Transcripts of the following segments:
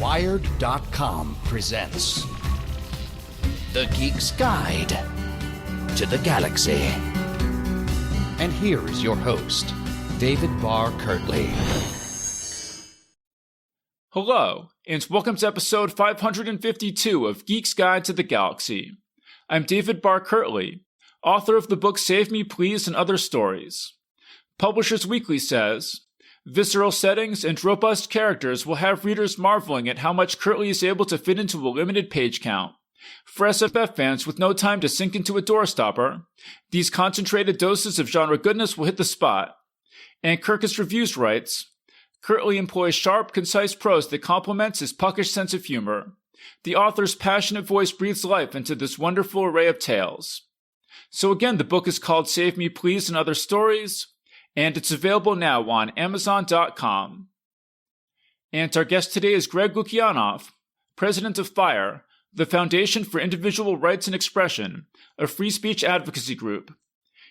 Wired.com presents The Geek's Guide to the Galaxy. And here is your host, David Barr Kirtley. Hello, and welcome to episode 552 of Geek's Guide to the Galaxy. I'm David Barr Kirtley, author of the book Save Me Please and Other Stories. Publishers Weekly says, visceral settings and robust characters will have readers marveling at how much Kirtley is able to fit into a limited page count. For SFF fans with no time to sink into a doorstopper, these concentrated doses of genre goodness will hit the spot. And Kirkus Reviews writes, Kirtley employs sharp, concise prose that complements his puckish sense of humor. The author's passionate voice breathes life into this wonderful array of tales. So again, the book is called Save Me Please and Other Stories, and it's available now on Amazon.com. And our guest today is Greg Lukianoff, president of FIRE, the Foundation for Individual Rights and Expression, a free speech advocacy group.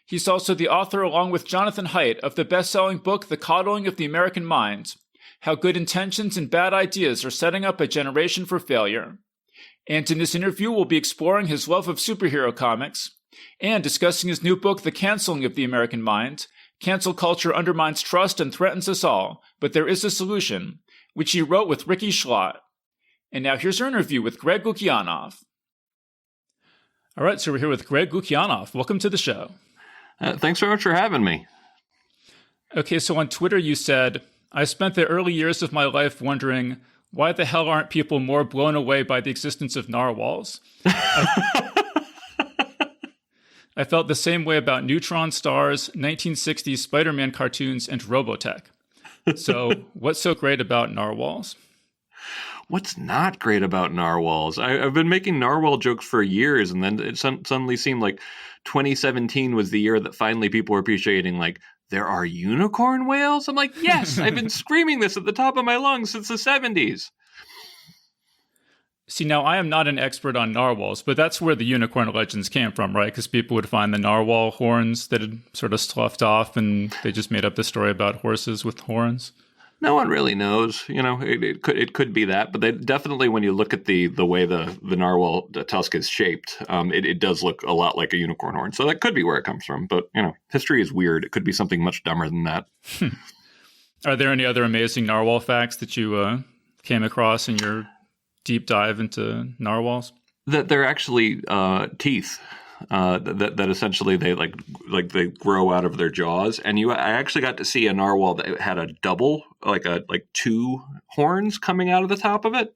He's also the author, along with Jonathan Haidt, of the best-selling book The Coddling of the American Mind, How Good Intentions and Bad Ideas Are Setting Up a Generation for Failure. And in this interview, we'll be exploring his love of superhero comics and discussing his new book, The Canceling of the American Mind, Cancel Culture Undermines Trust and Threatens Us All, But There Is a Solution, which he wrote with Ricky Schlott. And now here's our interview with Greg Lukianoff. All right, so we're here with Greg Lukianoff. Welcome to the show. Thanks very much for having me. Okay, so on Twitter you said, I spent the early years of my life wondering, why the hell aren't people more blown away by the existence of narwhals? I felt the same way about neutron stars, 1960s Spider-Man cartoons, and Robotech. So what's so great about narwhals? What's not great about narwhals? I've been making narwhal jokes for years, and then it suddenly seemed like 2017 was the year that finally people were appreciating, like, there are unicorn whales? I'm like, yes, I've been screaming this at the top of my lungs since the 70s. See, now I am not an expert on narwhals, but that's where the unicorn legends came from, right? Because people would find the narwhal horns that had sort of sloughed off, and they just made up the story about horses with horns. No one really knows. You know, it could be that, but they definitely, when you look at the way the narwhal tusk is shaped, it does look a lot like a unicorn horn. So that could be where it comes from. But, you know, history is weird. It could be something much dumber than that. Are there any other amazing narwhal facts that you came across in your deep dive into narwhals? That they're actually teeth. That essentially they like they grow out of their jaws, and I actually got to see a narwhal that had a double, like two horns coming out of the top of it,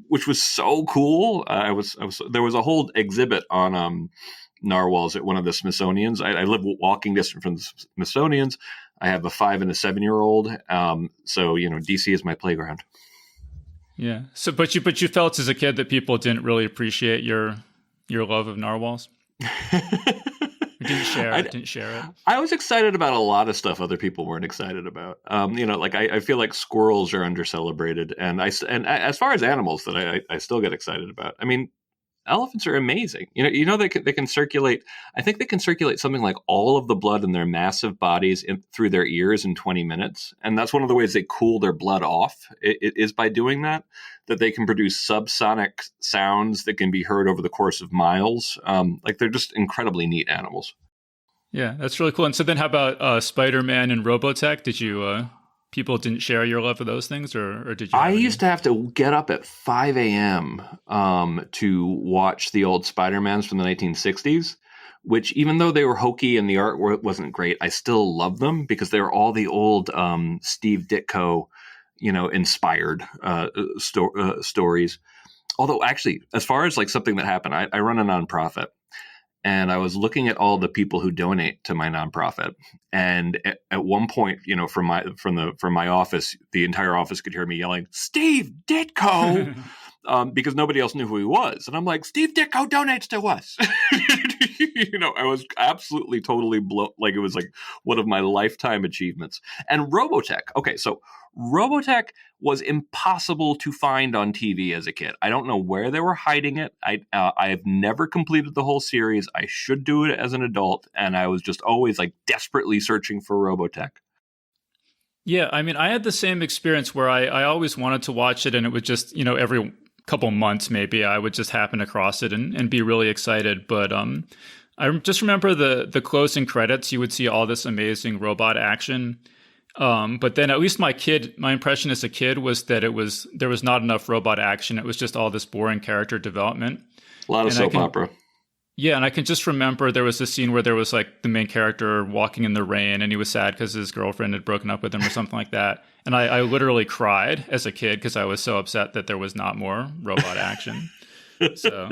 which was so cool. There was a whole exhibit on narwhals at one of the Smithsonian's. I live walking distance from the Smithsonian's. I have a 5 and a 7-year-old, so you know DC is my playground. Yeah. So, but you felt as a kid that people didn't really appreciate your love of narwhals? Didn't share it. I was excited about a lot of stuff other people weren't excited about. You know, like I feel like squirrels are under-celebrated, and as far as animals that I still get excited about. I mean, elephants are amazing. You know they can circulate. I think they can circulate something like all of the blood in their massive bodies through their ears in 20 minutes, and that's one of the ways they cool their blood off. It is by doing that they can produce subsonic sounds that can be heard over the course of miles. Like they're just incredibly neat animals. Yeah, that's really cool. And so then, how about Spider-Man and Robotech? Did you? People didn't share your love for those things, or did you? I used to have to get up at 5 a.m. To watch the old Spider-Mans from the 1960s, which even though they were hokey and the art wasn't great, I still love them because they were all the old Steve Ditko, inspired stories. Although actually, as far as like something that happened, I run a nonprofit. And I was looking at all the people who donate to my nonprofit, and at one point, from my office, the entire office could hear me yelling, "Steve Ditko," because nobody else knew who he was, and I'm like, "Steve Ditko donates to us." I was absolutely totally blown. Like it was like one of my lifetime achievements. And Robotech. Okay, so Robotech was impossible to find on TV as a kid. I don't know where they were hiding it. I have never completed the whole series. I should do it as an adult, and I was just always like desperately searching for Robotech. Yeah, I mean, I had the same experience where I always wanted to watch it, and it would just, every couple months maybe I would just happen across it and be really excited. But I just remember the closing credits, you would see all this amazing robot action. But then at least my impression as a kid was that there was not enough robot action. It was just all this boring character development. A lot of soap opera. Yeah, and I can just remember there was a scene where there was like the main character walking in the rain and he was sad because his girlfriend had broken up with him or something like that. And I literally cried as a kid because I was so upset that there was not more robot action. So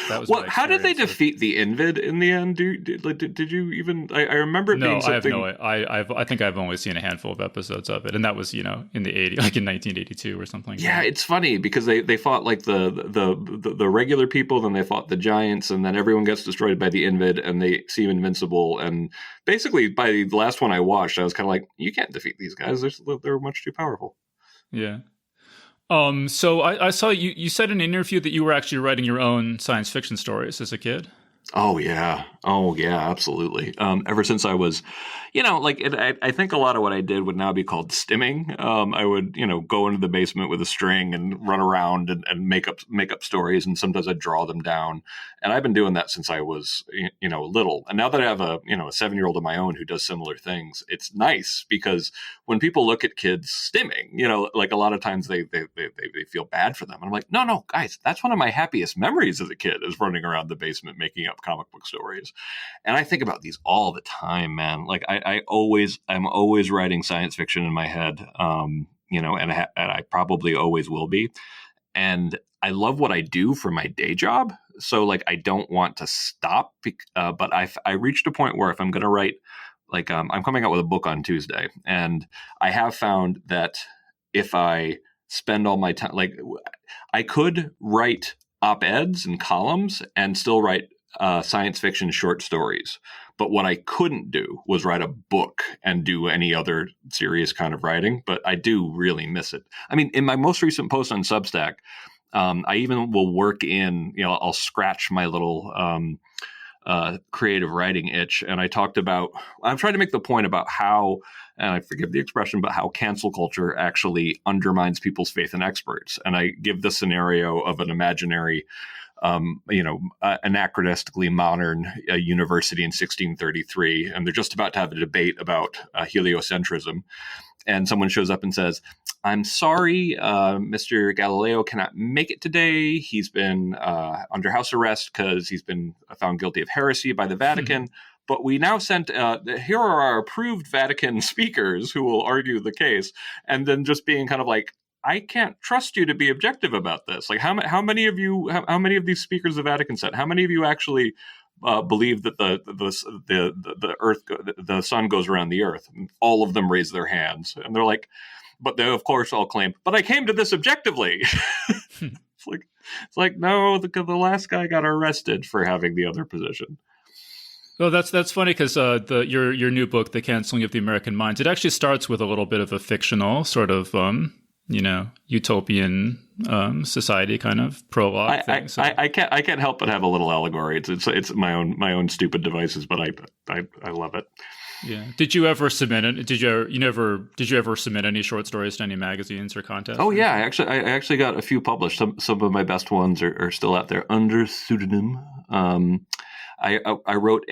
that was how did they defeat the Invid in the end? Did you even? I remember it being something. No, I think I've only seen a handful of episodes of it, and that was in the 80s, like in 1982 or something. Like that. It's funny because they fought like the regular people, then they fought the giants, and then everyone gets destroyed by the Invid, and they seem invincible. And basically, by the last one I watched, I was kind of like, you can't defeat these guys; they're much too powerful. Yeah. So I saw you said in an interview that you were actually writing your own science fiction stories as a kid. Oh yeah, absolutely. Ever since I was, I think a lot of what I did would now be called stimming. I would, go into the basement with a string and run around and make up stories, and sometimes I'd draw them down. And I've been doing that since I was, little. And now that I have a 7-year-old of my own who does similar things, it's nice because when people look at kids stimming, like a lot of times they feel bad for them. And I'm like, no, guys, that's one of my happiest memories as a kid is running around the basement making up comic book stories. And I think about these all the time, man. Like I'm always writing science fiction in my head, and I probably always will be. And I love what I do for my day job. So like, I don't want to stop, but I reached a point where if I'm going to write, like I'm coming out with a book on Tuesday, and I have found that if I spend all my time, like I could write op-eds and columns and still write science fiction short stories. But what I couldn't do was write a book and do any other serious kind of writing. But I do really miss it. I mean, in my most recent post on Substack, I even will work in, I'll scratch my little creative writing itch. And I'm trying to make the point about how, and I forgive the expression, but how cancel culture actually undermines people's faith in experts. And I give the scenario of an imaginary anachronistically modern university in 1633, and they're just about to have a debate about heliocentrism. And someone shows up and says, I'm sorry, Mr. Galileo cannot make it today. He's been under house arrest because he's been found guilty of heresy by the Vatican. But we now sent, here are our approved Vatican speakers who will argue the case. And then just being kind of like, I can't trust you to be objective about this. Like, how many of these speakers the Vatican sent? How many of you actually believe that the Earth, the sun goes around the Earth? And all of them raise their hands, and they're like, but they of course all claim, but I came to this objectively. It's like no, the last guy got arrested for having the other position. Well, that's funny because your new book, The Canceling of the American Minds, it actually starts with a little bit of a fictional sort of utopian society kind of prologue thing. So. I can't help but have a little allegory. It's my own stupid devices, but I love it. Yeah. Did you ever submit it? Did you ever submit any short stories to any magazines or contests? Oh yeah, I actually got a few published. Some of my best ones are still out there under pseudonym. I wrote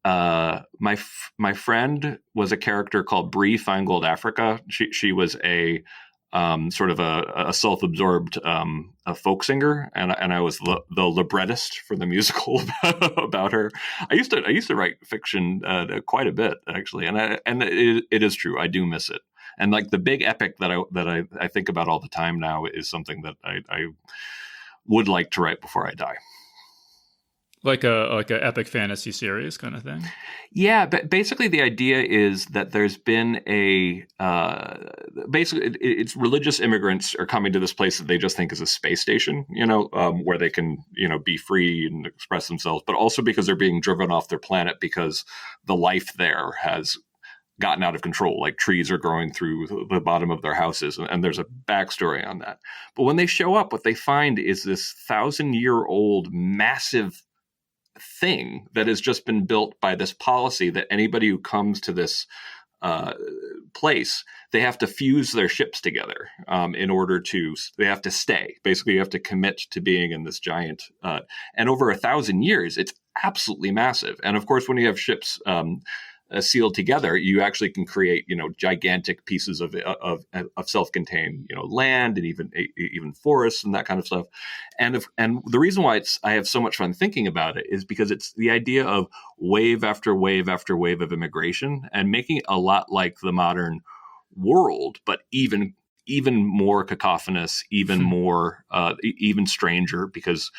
my friend was a character called Bree Feingold Africa. She was a sort of a self-absorbed a folk singer, and I was the librettist for the musical about her. I used to write fiction quite a bit actually, and it is true. I do miss it. And like the big epic that I think about all the time now is something that I would like to write before I die. Like a epic fantasy series kind of thing. Yeah, but basically the idea is that there's been basically it's religious immigrants are coming to this place that they just think is a space station, where they can, be free and express themselves, but also because they're being driven off their planet because the life there has gotten out of control. Like trees are growing through the bottom of their houses, and there's a backstory on that. But when they show up, what they find is this 1,000-year-old massive thing that has just been built by this policy that anybody who comes to this place, they have to fuse their ships together in order to, they have to stay. Basically, you have to commit to being in this giant, and over 1,000 years, it's absolutely massive. And of course, when you have ships sealed together, you actually can create, gigantic pieces of self-contained, land and even forests and that kind of stuff. And the reason why I have so much fun thinking about it is because it's the idea of wave after wave after wave of immigration and making it a lot like the modern world, but even more cacophonous, even more, even stranger, because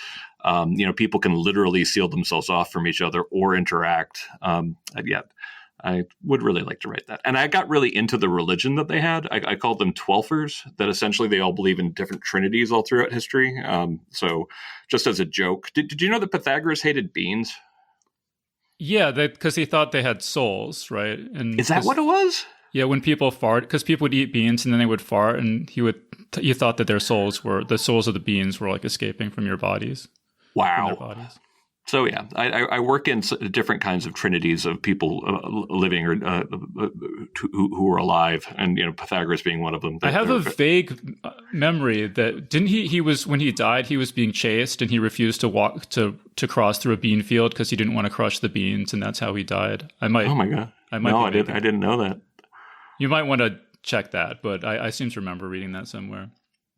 people can literally seal themselves off from each other or interact. I would really like to write that. And I got really into the religion that they had. I called them Twelfers, that essentially they all believe in different trinities all throughout history. So just as a joke, did you know that Pythagoras hated beans? Yeah, because he thought they had souls, right? And is that what it was? Yeah, when people fart, because people would eat beans and then they would fart, and he thought that the souls of the beans were like escaping from your bodies. Wow. From their bodies. So yeah, I work in different kinds of trinities of people living or who are alive, and Pythagoras being one of them. I have a vague memory that didn't he was, when he died, he was being chased and he refused to walk to cross through a bean field because he didn't want to crush the beans, and that's how he died. Oh my god! I didn't know that. You might want to check that, but I seem to remember reading that somewhere.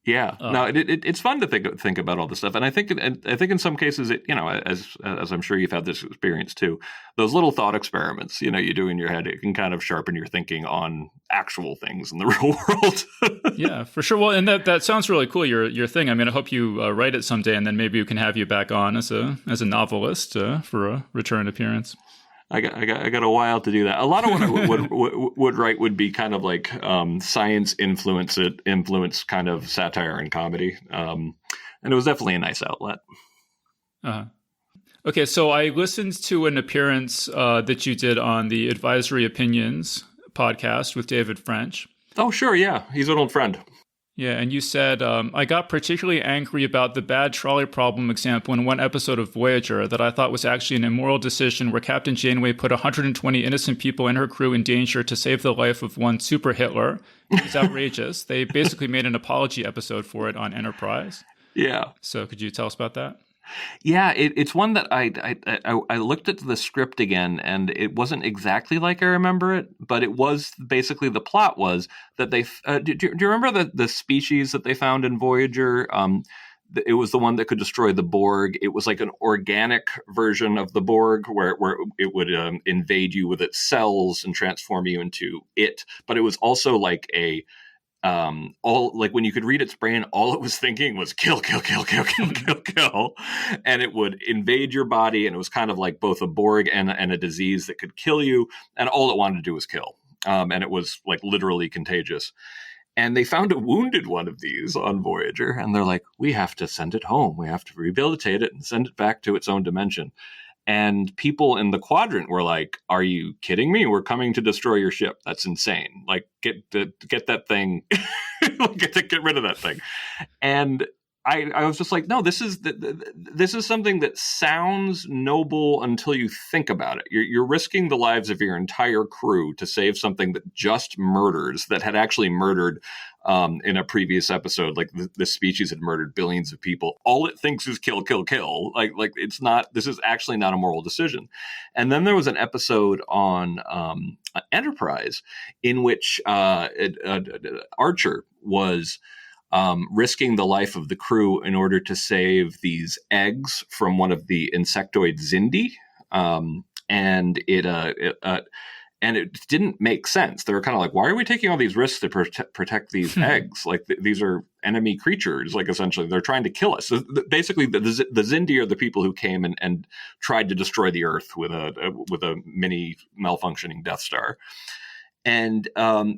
Yeah, no, it's fun to think about all this stuff, and I think in some cases, as I'm sure you've had this experience too, those little thought experiments, you do in your head, it can kind of sharpen your thinking on actual things in the real world. Yeah, for sure. Well, and that sounds really cool. Your thing. I mean, I hope you write it someday, and then maybe we can have you back on as a novelist for a return appearance. I got a while to do that. A lot of what I would write would be kind of like science influence kind of satire and comedy, and it was definitely a nice outlet. Okay, so I listened to an appearance that you did on the Advisory Opinions podcast with David French. Oh, sure, yeah, he's an old friend. Yeah, and you said, I got particularly angry about the bad trolley problem example in one episode of Voyager that I thought was actually an immoral decision where Captain Janeway put 120 innocent people in her crew in danger to save the life of one super Hitler. It's outrageous. They basically made an apology episode for it on Enterprise. Yeah. So could you tell us about that? Yeah, it's one that I looked at the script again, and it wasn't exactly like I remember it, but it was basically, the plot was that they do you remember the species that they found in Voyager? It was the one that could destroy the Borg. It was like an organic version of the Borg where it would invade you with its cells and transform you into it, but it was also like when you could read its brain, all it was thinking was kill, kill, kill, kill, kill, kill, kill. And it would invade your body. And it was kind of like both a Borg and a disease that could kill you. And all it wanted to do was kill. And it was like literally contagious. And they found a wounded one of these on Voyager. And they're like, we have to send it home. We have to rehabilitate it and send it back to its own dimension. And people in the quadrant were like, are you kidding me? We're coming to destroy your ship. That's insane. Like, get that thing, get rid of that thing. And I was just like, no, this is something that sounds noble until you think about it. You're risking the lives of your entire crew to save something that just murders, that had actually murdered in a previous episode. Like the species had murdered billions of people. All it thinks is kill, kill, kill. Like it's not. This is actually not a moral decision. And then there was an episode on Enterprise in which Archer was risking the life of the crew in order to save these eggs from one of the insectoid Zindi, and it didn't make sense. They were kind of like, why are we taking all these risks to protect these eggs? Like these are enemy creatures. Like essentially, they're trying to kill us. So basically, the Zindi are the people who came and tried to destroy the Earth with a mini malfunctioning Death Star. And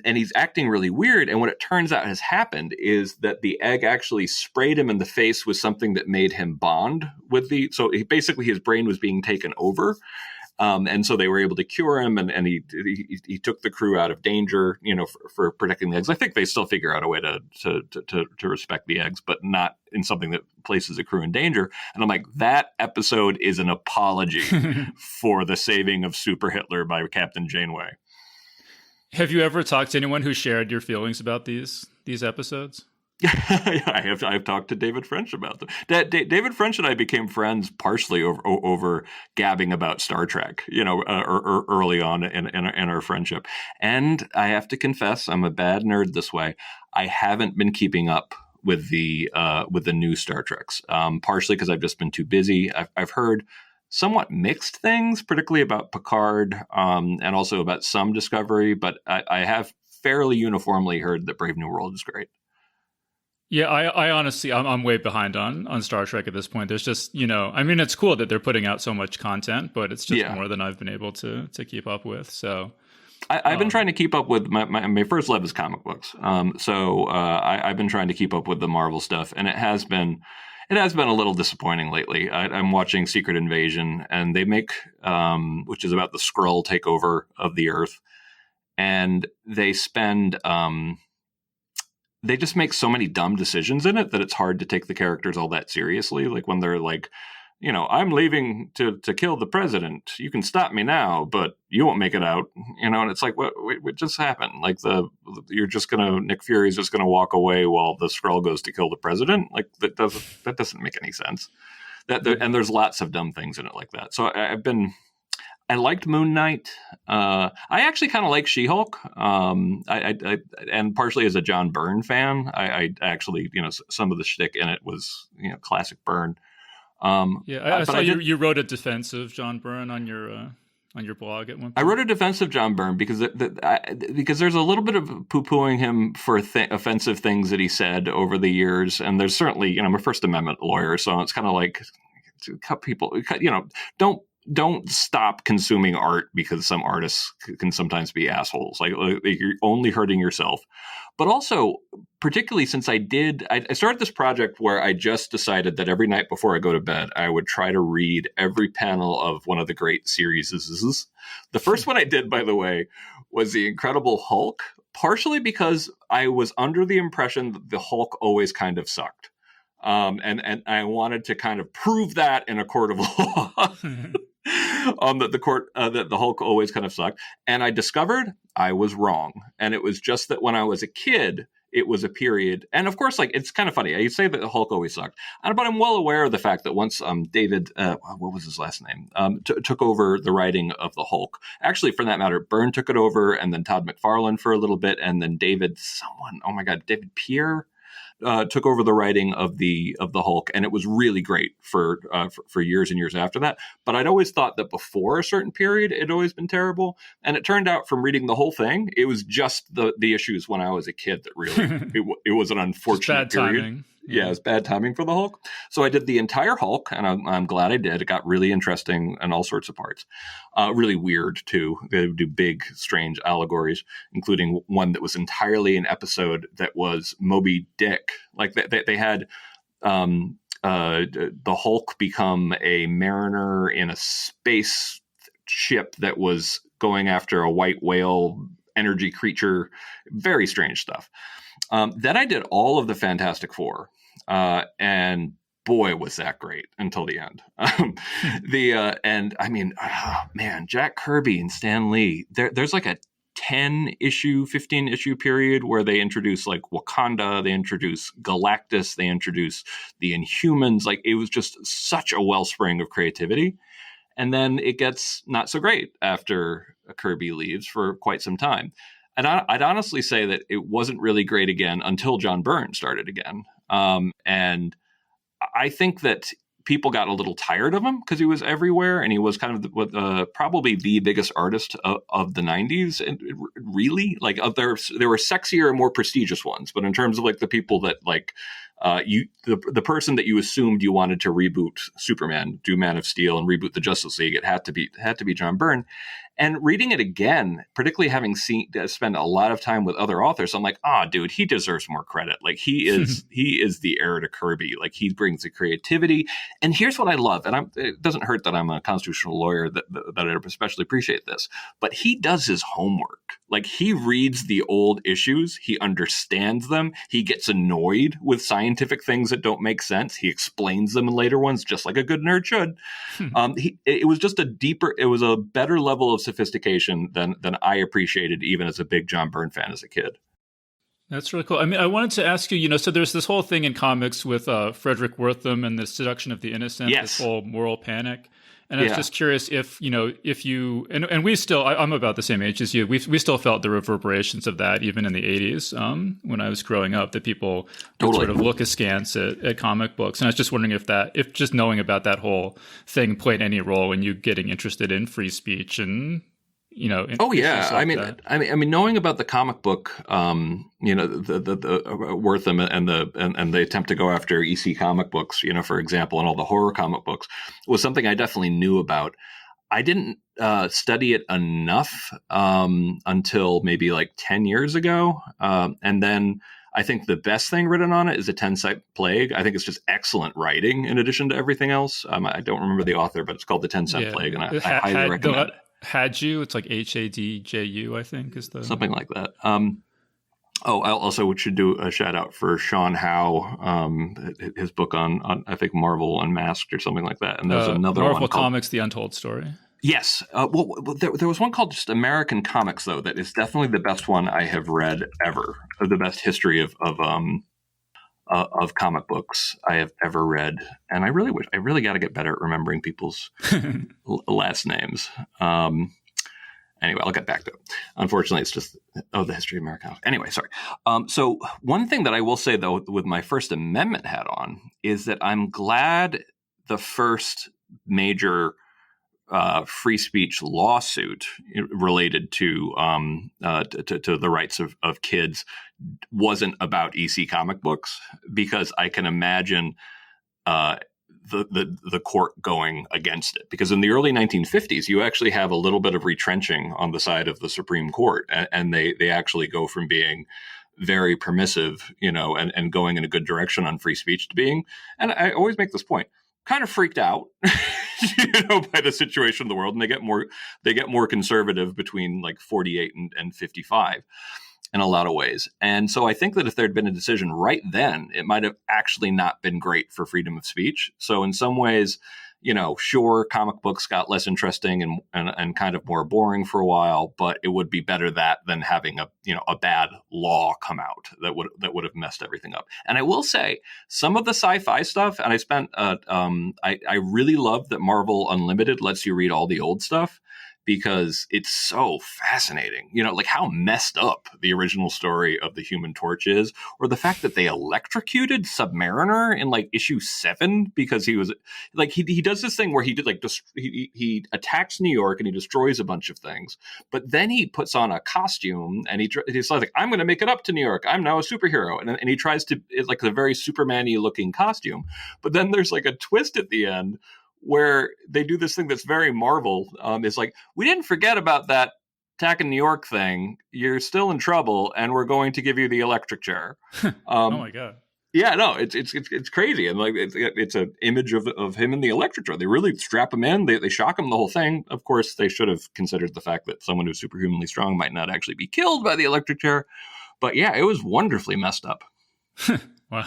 he's acting really weird. And what it turns out has happened is that the egg actually sprayed him in the face with something that made him bond with so basically his brain was being taken over. And so they were able to cure him, and he took the crew out of danger, for protecting the eggs. I think they still figure out a way to respect the eggs, but not in something that places the crew in danger. And I'm like, that episode is an apology for the saving of Super Hitler by Captain Janeway. Have you ever talked to anyone who shared your feelings about these episodes? Yeah, I've talked to David French about them. David French and I became friends partially over gabbing about Star Trek, early on in our friendship. And I have to confess, I'm a bad nerd this way. I haven't been keeping up with the new Star Treks, partially because I've just been too busy. I've heard somewhat mixed things, particularly about Picard, and also about some Discovery, but I have fairly uniformly heard that Brave New World is great. Yeah, I honestly, I'm way behind on Star Trek at this point. There's just, I mean, it's cool that they're putting out so much content, but it's just more than I've been able to keep up with. So I've been trying to keep up with my first love is comic books. So I've been trying to keep up with the Marvel stuff, and it has been a little disappointing lately. I'm watching Secret Invasion, and they make, which is about the Skrull takeover of the Earth, and they spend. They just make so many dumb decisions in it that it's hard to take the characters all that seriously. Like when they're like, I'm leaving to kill the president. You can stop me now, but you won't make it out. And it's like, what just happened? Like Nick Fury's just gonna walk away while the Skrull goes to kill the president. Like that doesn't make any sense. And there's lots of dumb things in it like that. So I liked Moon Knight. I actually kind of like She-Hulk. And partially as a John Byrne fan, I actually, some of the shtick in it was, classic Byrne. I saw you wrote a defense of John Byrne on your blog at one point. I wrote a defense of John Byrne because there's a little bit of poo-pooing him for offensive things that he said over the years, and there's certainly, I'm a First Amendment lawyer, so it's kind of like, cut people, don't stop consuming art because some artists can sometimes be assholes. Like you're only hurting yourself. But also, particularly since I started this project where I just decided that every night before I go to bed, I would try to read every panel of one of the great series. The first one I did, by the way, was The Incredible Hulk, partially because I was under the impression that the Hulk always kind of sucked. And I wanted to kind of prove that in a court of law. That the Hulk always kind of sucked. And I discovered I was wrong. And it was just that when I was a kid, it was a period. And of course, like, it's kind of funny. You say that the Hulk always sucked. But I'm well aware of the fact that once David, what was his last name, took over the writing of the Hulk. Actually, for that matter, Byrne took it over, and then Todd McFarlane for a little bit. And then David Pierre took over the writing of the Hulk, and it was really great for years and years after that. But I'd always thought that before a certain period, it'd always been terrible. And it turned out from reading the whole thing, it was just the issues when I was a kid that really it was an unfortunate period. Timing. Yeah, it was bad timing for the Hulk. So I did the entire Hulk, and I'm glad I did. It got really interesting in all sorts of parts. Really weird, too. They do big, strange allegories, including one that was entirely an episode that was Moby Dick. Like they had the Hulk become a mariner in a space ship that was going after a white whale energy creature. Very strange stuff. Then I did all of the Fantastic Four, and boy, was that great until the end. Jack Kirby and Stan Lee. There's like a 15 issue period where they introduce like Wakanda, they introduce Galactus, they introduce the Inhumans. Like, it was just such a wellspring of creativity. And then it gets not so great after Kirby leaves for quite some time. And I'd honestly say that it wasn't really great again until John Byrne started again. And I think that people got a little tired of him because he was everywhere, and he was kind of probably the biggest artist of the 90s. And really, like, there were sexier and more prestigious ones, but in terms of like the people that like the person that you assumed you wanted to reboot Superman, do Man of Steel, and reboot the Justice League, it had to be John Byrne. And reading it again, particularly having spent a lot of time with other authors, I'm like, dude, he deserves more credit. Like, he is the heir to Kirby. Like, he brings the creativity. And here's what I love. And it doesn't hurt that I'm a constitutional lawyer that I especially appreciate this. But he does his homework. Like, he reads the old issues, he understands them, he gets annoyed with scientific things that don't make sense, he explains them in later ones, just like a good nerd should. It was just it was a better level of sophistication than I appreciated even as a big John Byrne fan as a kid. That's really cool. I mean, I wanted to ask you, so there's this whole thing in comics with Frederick Wortham and the seduction of the innocent, Yes. this whole moral panic. And I was just curious if you, and we still, I'm about the same age as you, we still felt the reverberations of that even in the 80s when I was growing up, that people would sort of look askance at comic books. And I was just wondering if just knowing about that whole thing played any role in you getting interested in free speech and, Oh yeah, like I mean, knowing about the comic book, the Wortham and the attempt to go after EC comic books, for example, and all the horror comic books, was something I definitely knew about. I didn't study it enough until maybe like 10 years ago, and then I think the best thing written on it is A 10-Cent Plague. I think it's just excellent writing in addition to everything else. I don't remember the author, but it's called The 10-Cent Plague, and I highly recommend it. Hadju, it's like Hadju, I think is the something like that. I also should do a shout out for Sean Howe, his book on I think Marvel Unmasked or something like that. And there's another Marvel one Comics: The Untold Story. Yes. There was one called just American Comics though that is definitely the best one I have read ever. The best history of comic books I have ever read. And I really got to get better at remembering people's last names. Anyway, I'll get back to it. Unfortunately, it's just, the history of America. Anyway, sorry. So one thing that I will say, though, with my First Amendment hat on, is that I'm glad the first major free speech lawsuit related to the rights of kids wasn't about EC comic books, because I can imagine the court going against it. Because in the early 1950s, you actually have a little bit of retrenching on the side of the Supreme Court, and they actually go from being very permissive, and going in a good direction on free speech to being, and I always make this point, kind of freaked out, by the situation in the world, and they get more conservative between like 48 and 55 in a lot of ways. And so I think that if there'd been a decision right then, it might have actually not been great for freedom of speech. So in some ways, sure, comic books got less interesting and kind of more boring for a while, but it would be better that than having a bad law come out that would have messed everything up. And I will say some of the sci-fi stuff, and I really love that Marvel Unlimited lets you read all the old stuff, because it's so fascinating, like how messed up the original story of the Human Torch is, or the fact that they electrocuted Submariner in like issue 7 because he was like, he does this thing where he did like, he attacks New York and he destroys a bunch of things, but then he puts on a costume and he's like, I'm going to make it up to New York. I'm now a superhero. And he tries to, it's like a very Superman-y looking costume, but then there's like a twist at the end where they do this thing that's very Marvel. It's like, we didn't forget about that attacking New York thing. You're still in trouble, and we're going to give you the electric chair. Oh my god! Yeah, no, it's crazy, and like it's an image of him in the electric chair. They really strap him in. They shock him the whole thing. Of course, they should have considered the fact that someone who's superhumanly strong might not actually be killed by the electric chair. But yeah, it was wonderfully messed up. Wow.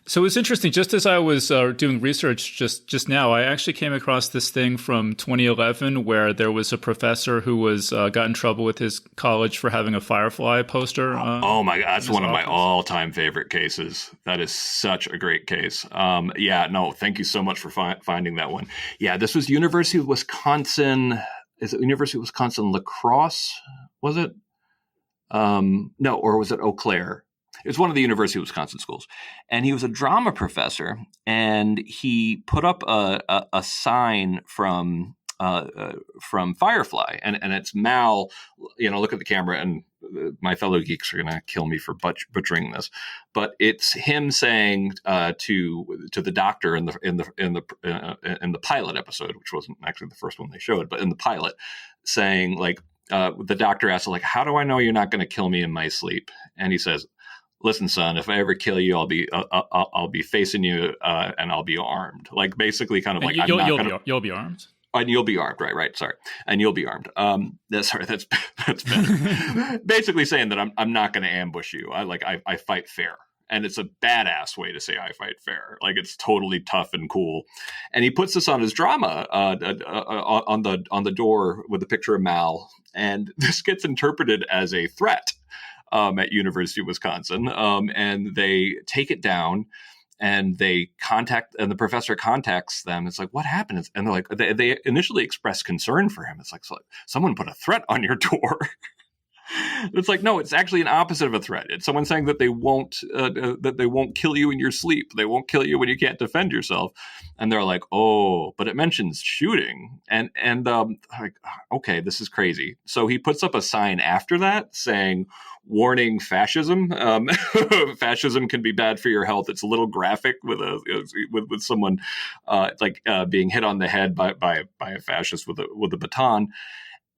So it's interesting. Just as I was doing research just now, I actually came across this thing from 2011 where there was a professor who was got in trouble with his college for having a Firefly poster. Oh my God, that's one of my all-time favorite cases. That is such a great case. Thank you so much for finding that one. Yeah, this was University of Wisconsin. Is it University of Wisconsin La Crosse? Was it? No, or was it Eau Claire? It was one of the University of Wisconsin schools, and he was a drama professor, and he put up a sign from Firefly, and it's Mal. Look at the camera, and my fellow geeks are going to kill me for butchering this, but it's him saying to the doctor in the pilot episode, which wasn't actually the first one they showed, but in the pilot, saying like the doctor asks like, "How do I know you're not going to kill me in my sleep?" And he says, "Listen, son, if I ever kill you, I'll be facing you and I'll be armed." Like basically, kind of like you'll be armed. And you'll be armed, right? Sorry, and you'll be armed. That's better. Basically saying that I'm not going to ambush you. I fight fair, and it's a badass way to say I fight fair. Like it's totally tough and cool. And he puts this on his drama on the door with a picture of Mal, and this gets interpreted as a threat at University of Wisconsin, and they take it down. And the professor contacts them. It's like, what happened? And they're like, they initially express concern for him. It's like someone put a threat on your door. It's like, no, it's actually an opposite of a threat. It's someone saying that they won't kill you in your sleep. They won't kill you when you can't defend yourself. And they're like, oh, but it mentions shooting. And like, okay, this is crazy. So he puts up a sign after that saying, warning fascism. Fascism can be bad for your health. It's a little graphic with someone being hit on the head by a fascist with a baton.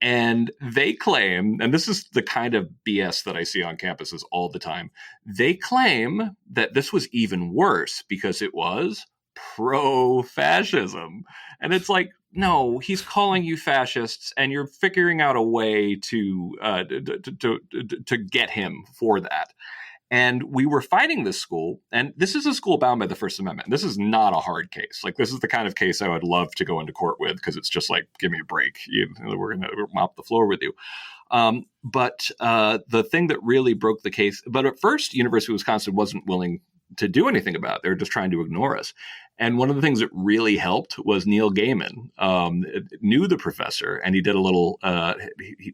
And they claim, and this is the kind of BS that I see on campuses all the time, they claim that this was even worse because it was pro-fascism. And it's like, no, he's calling you fascists, and you're figuring out a way to get him for that. And we were fighting this school, and this is a school bound by the First Amendment. This is not a hard case. Like, this is the kind of case I would love to go into court with, because it's just like, give me a break. We're going to mop the floor with you. But the thing that really broke the case, but at first, University of Wisconsin wasn't willing to do anything about it. They were just trying to ignore us. And one of the things that really helped was Neil Gaiman knew the professor, and he did a little,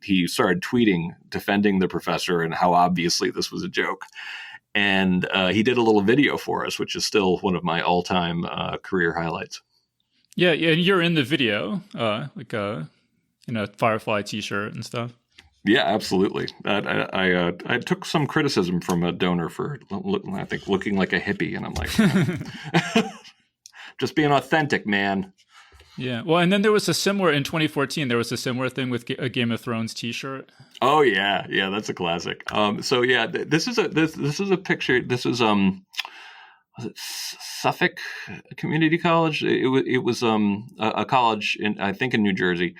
he started tweeting, defending the professor and how obviously this was a joke. And he did a little video for us, which is still one of my all-time career highlights. Yeah, and you're in the video, in a Firefly t-shirt and stuff. Yeah, absolutely. I took some criticism from a donor for, I think, looking like a hippie, and I'm like, just being authentic, man. Yeah. Well, and then there was in 2014, there was a similar thing with a Game of Thrones t-shirt. Oh yeah, that's a classic. So yeah, this is a picture. This was it Suffolk Community College? It was a college I think in New Jersey.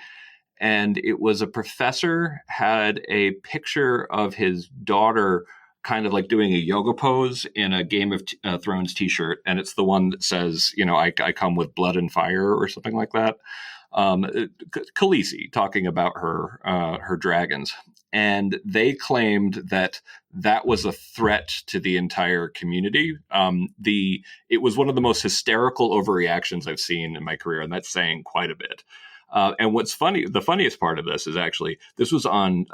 And it was a professor had a picture of his daughter kind of like doing a yoga pose in a Game of Thrones t-shirt. And it's the one that says, I come with blood and fire or something like that. Khaleesi talking about her dragons. And they claimed that was a threat to the entire community. It was one of the most hysterical overreactions I've seen in my career. And that's saying quite a bit. And what's funny, the funniest part of this is actually, this was on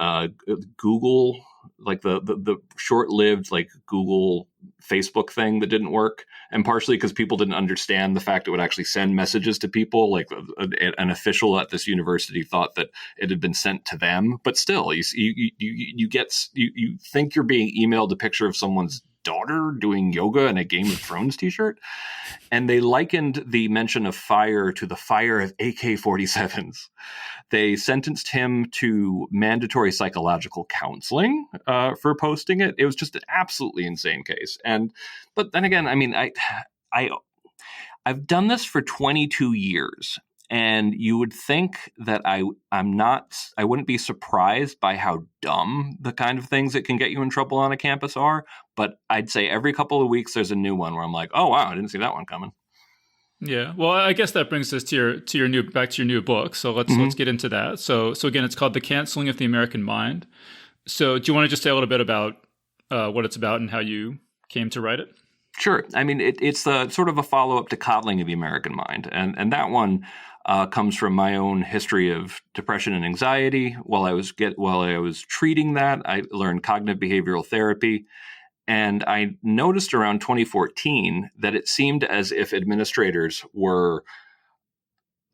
Google, like the short-lived like Google Facebook thing that didn't work. And partially because people didn't understand the fact it would actually send messages to people. Like an official at this university thought that it had been sent to them. But still, you think you're being emailed a picture of someone's daughter doing yoga in a Game of Thrones t-shirt. And they likened the mention of fire to the fire of AK-47s. They sentenced him to mandatory psychological counseling for posting it. It was just an absolutely insane case. But then again, I mean, I've done this for 22 years. And you would think that I wouldn't be surprised by how dumb the kind of things that can get you in trouble on a campus are. But I'd say every couple of weeks there's a new one where I'm like, oh wow, I didn't see that one coming. Yeah. Well, I guess that brings us to your new book. So let's get into that. So again, it's called The Canceling of the American Mind. So do you want to just say a little bit about what it's about and how you came to write it? Sure. I mean, it's the sort of a follow-up to Coddling of the American Mind. And that one comes from my own history of depression and anxiety. While I was treating that, I learned cognitive behavioral therapy. And I noticed around 2014 that it seemed as if administrators were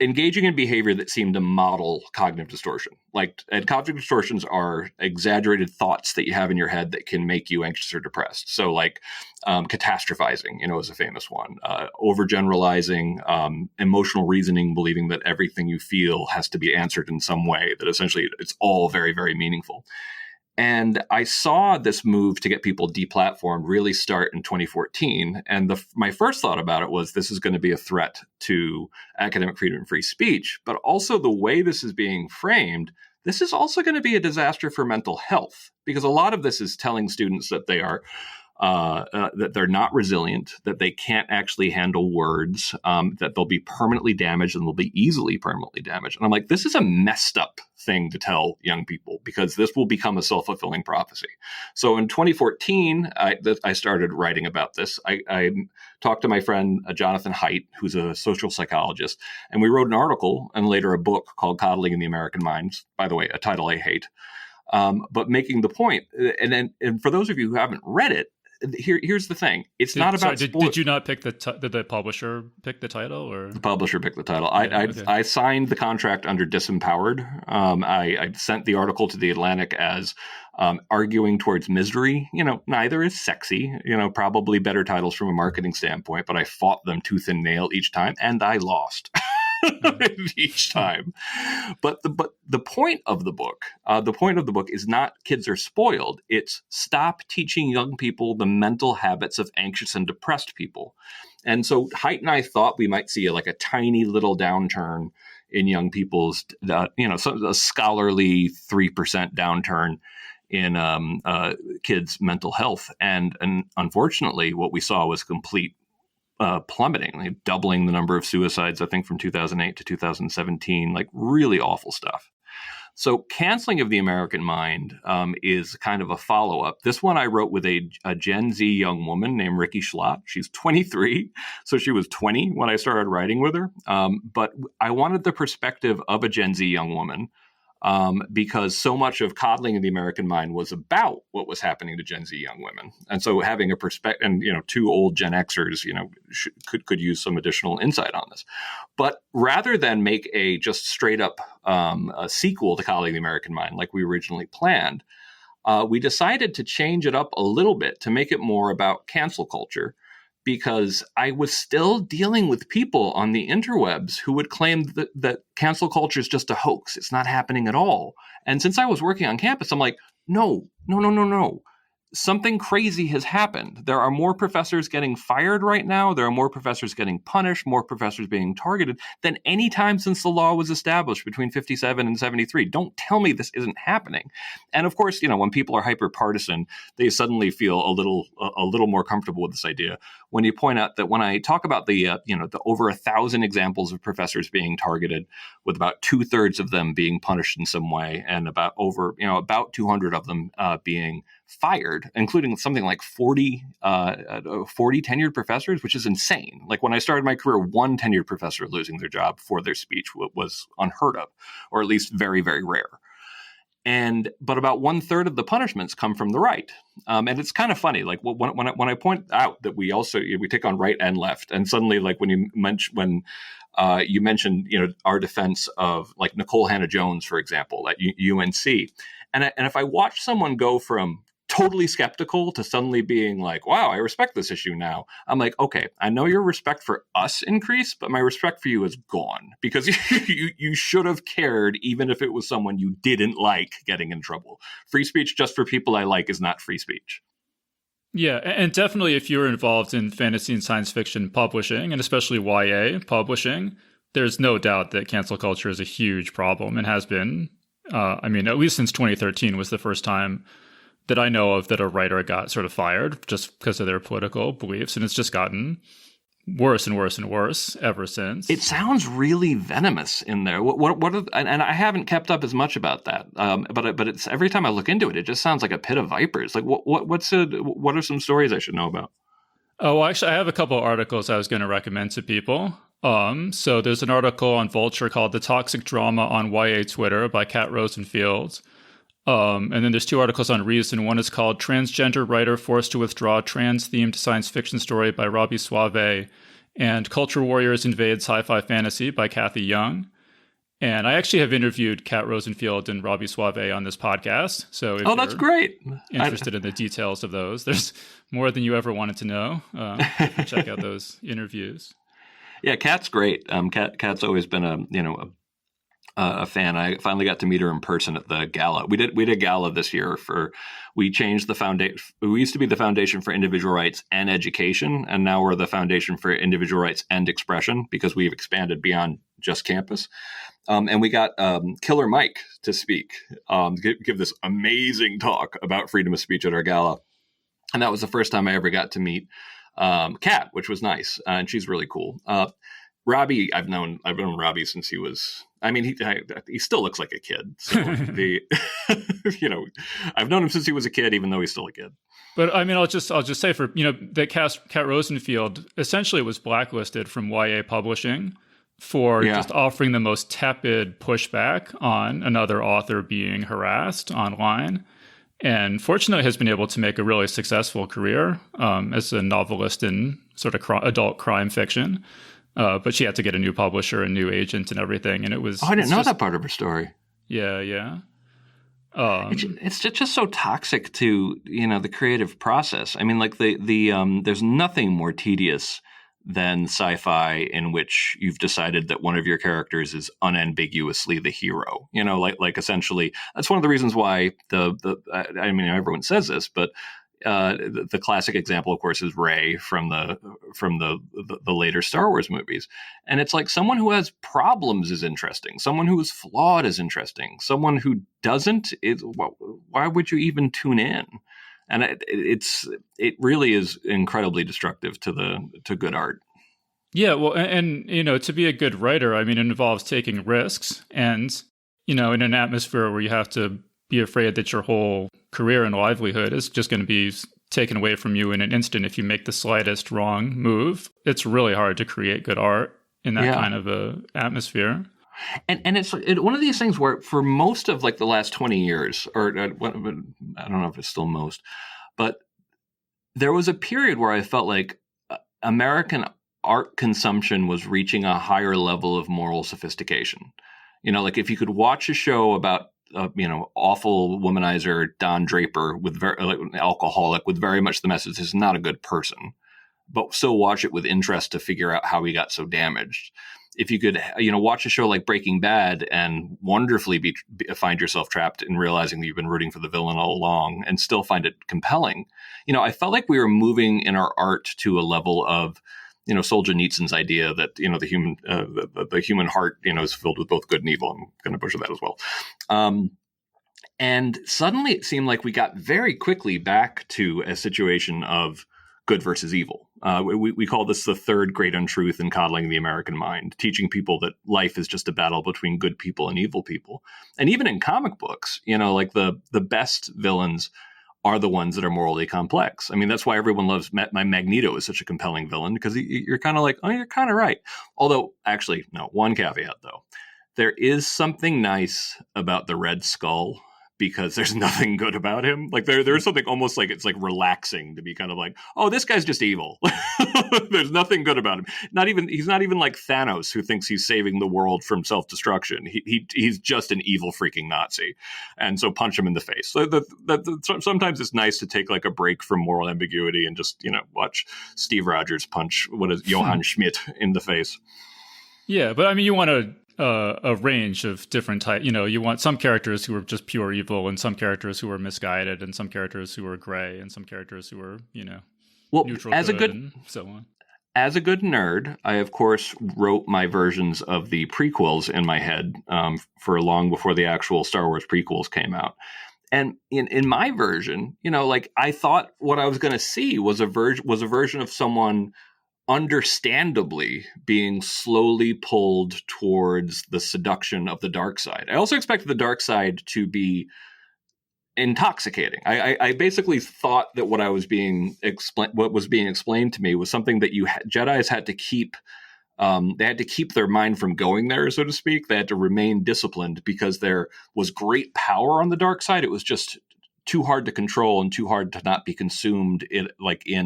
engaging in behavior that seemed to model cognitive distortion. And cognitive distortions are exaggerated thoughts that you have in your head that can make you anxious or depressed. So catastrophizing, is a famous one. Overgeneralizing, emotional reasoning, believing that everything you feel has to be answered in some way, that essentially it's all very, very meaningful. And I saw this move to get people deplatformed really start in 2014. And my first thought about it was this is going to be a threat to academic freedom and free speech. But also the way this is being framed, this is also going to be a disaster for mental health, because a lot of this is telling students that they are that they're not resilient, that they can't actually handle words, that they'll be permanently damaged and they'll be easily permanently damaged. And I'm like, this is a messed up thing to tell young people, because this will become a self-fulfilling prophecy. So in 2014, I started writing about this. I talked to my friend Jonathan Haidt, who's a social psychologist, and we wrote an article and later a book called Coddling in the American Mind. By the way, a title I hate. But making the point, and for those of you who haven't read it, here's the thing. It's not about did you not pick did the publisher pick the title, or the publisher picked the title? Okay. I signed the contract under disempowered. I sent the article to the Atlantic as arguing towards misery. Neither is sexy. Probably better titles from a marketing standpoint, but I fought them tooth and nail each time, and I lost. Each time. But the point of the book, is not kids are spoiled. It's stop teaching young people the mental habits of anxious and depressed people. And so Haidt and I thought we might see a tiny little downturn in young people's, a scholarly 3% downturn in kids' mental health. And unfortunately, what we saw was complete plummeting, doubling the number of suicides, I think, from 2008 to 2017, really awful stuff. So Canceling of the American Mind is kind of a follow-up. This one I wrote with a Gen Z young woman named Ricky Schlott. She's 23, so she was 20 when I started writing with her. But I wanted the perspective of a Gen Z young woman, because so much of Coddling in the American Mind was about what was happening to Gen Z young women. And so having a perspective, and, two old Gen Xers, could use some additional insight on this. But rather than make a just straight up a sequel to Coddling the American Mind, like we originally planned, we decided to change it up a little bit to make it more about cancel culture, because I was still dealing with people on the interwebs who would claim that cancel culture is just a hoax. It's not happening at all. And since I was working on campus, I'm like, no. Something crazy has happened. There are more professors getting fired right now. There are more professors getting punished, more professors being targeted than any time since the law was established between 57 and 73. Don't tell me this isn't happening. And of course, when people are hyper partisan, they suddenly feel a little more comfortable with this idea. When you point out that when I talk about the over 1,000 examples of professors being targeted, with about 2/3 of them being punished in some way, and about 200 of them being fired, including something like 40 tenured professors, which is insane. Like when I started my career, one tenured professor losing their job for their speech was unheard of, or at least very, very rare. But about 1/3 of the punishments come from the right. And it's kind of funny, like when I point out that we take on right and left, and suddenly, like when you mentioned our defense of like Nicole Hannah-Jones, for example, at UNC, and if I watch someone go from totally skeptical to suddenly being like, wow, I respect this issue now, I'm like, okay, I know your respect for us increased, but my respect for you is gone, because you should have cared even if it was someone you didn't like getting in trouble. Free speech just for people I like is not free speech. Yeah, and definitely if you're involved in fantasy and science fiction publishing, and especially YA publishing, there's no doubt that cancel culture is a huge problem and has been, at least since 2013 was the first time that I know of that a writer got sort of fired just because of their political beliefs. And it's just gotten worse and worse and worse ever since. It sounds really venomous in there. And I haven't kept up as much about that. But it's every time I look into it, it just sounds like a pit of vipers. Like what are some stories I should know about? Oh, well, actually, I have a couple of articles I was going to recommend to people. So there's an article on Vulture called "The Toxic Drama on YA Twitter" by Kat Rosenfield. And then there's 2 articles on Reason. One is called "Transgender Writer Forced to Withdraw Trans-Themed Science Fiction Story" by Robbie Suave, and "Culture Warriors Invade Sci-Fi Fantasy" by Kathy Young. And I actually have interviewed Kat Rosenfield and Robbie Suave on this podcast. So if that's great. Interested in the details of those, there's more than you ever wanted to know. Check out those interviews. Yeah, Kat's great. Kat's always been a fan. I finally got to meet her in person at the gala. We did a gala this year we changed the foundation. We used to be the Foundation for Individual Rights and Education, and now we're the Foundation for Individual Rights and Expression because we've expanded beyond just campus. And we got Killer Mike to speak, give this amazing talk about freedom of speech at our gala. And that was the first time I ever got to meet Kat, which was nice. And she's really cool. Robbie, I've known Robbie since he was, he still looks like a kid. So I've known him since he was a kid, even though he's still a kid. But I mean, I'll just say that Kat Rosenfield essentially was blacklisted from YA publishing for just offering the most tepid pushback on another author being harassed online. And fortunately has been able to make a really successful career as a novelist in sort of adult crime fiction. But she had to get a new publisher, a new agent and everything. And it was... Oh, I didn't know that part of her story. Yeah. It's just so toxic to, the creative process. I mean, like there's nothing more tedious than sci-fi in which you've decided that one of your characters is unambiguously the hero. Like essentially, that's one of the reasons why everyone says this, but the classic example, of course, is Rey from the later Star Wars movies. And it's like someone who has problems is interesting. Someone who is flawed is interesting. Someone who doesn't, why would you even tune in? And it really is incredibly destructive to good art. Yeah, well, and to be a good writer, I mean, it involves taking risks, and in an atmosphere where you have to be afraid that your whole career and livelihood is just going to be taken away from you in an instant if you make the slightest wrong move. It's really hard to create good art in that kind of a atmosphere. And it's one of these things where for most of like the last 20 years, or I don't know if it's still most, but there was a period where I felt like American art consumption was reaching a higher level of moral sophistication. Like if you could watch a show about awful womanizer Don Draper with an alcoholic with very much the message, this is not a good person, but still watch it with interest to figure out how he got so damaged. If you could, watch a show like Breaking Bad and wonderfully find yourself trapped in realizing that you've been rooting for the villain all along and still find it compelling. I felt like we were moving in our art to a level of, Solzhenitsyn's idea that, the human heart, is filled with both good and evil. I'm going to butcher that as well. And suddenly it seemed like we got very quickly back to a situation of good versus evil. We call this the third great untruth in coddling the American mind, teaching people that life is just a battle between good people and evil people. And even in comic books, like the best villains are the ones that are morally complex. I mean, that's why everyone loves Magneto is such a compelling villain, because you're kind of like, oh, you're kind of right. Although, actually, no, one caveat, though. There is something nice about the Red Skull, because there's nothing good about him. Like there's something almost like it's like relaxing to be kind of like, oh, this guy's just evil. There's nothing good about him. He's not even like Thanos, who thinks he's saving the world from self-destruction. He's just an evil freaking Nazi. And so punch him in the face. So sometimes it's nice to take like a break from moral ambiguity and just, watch Steve Rogers punch Johann Schmidt in the face. Yeah, but I mean, you want a range of different types. You want some characters who are just pure evil, and some characters who are misguided, and some characters who are gray, and some characters who are, neutral good and so on. As a good nerd, I, of course, wrote my versions of the prequels in my head for long before the actual Star Wars prequels came out. And in my version, I thought what I was going to see was a version of someone understandably being slowly pulled towards the seduction of the dark side. I also expected the dark side to be intoxicating. I basically thought that what was being explained to me was something that Jedis had to keep. They had to keep their mind from going there, so to speak. They had to remain disciplined because there was great power on the dark side. It was just too hard to control and too hard to not be consumed in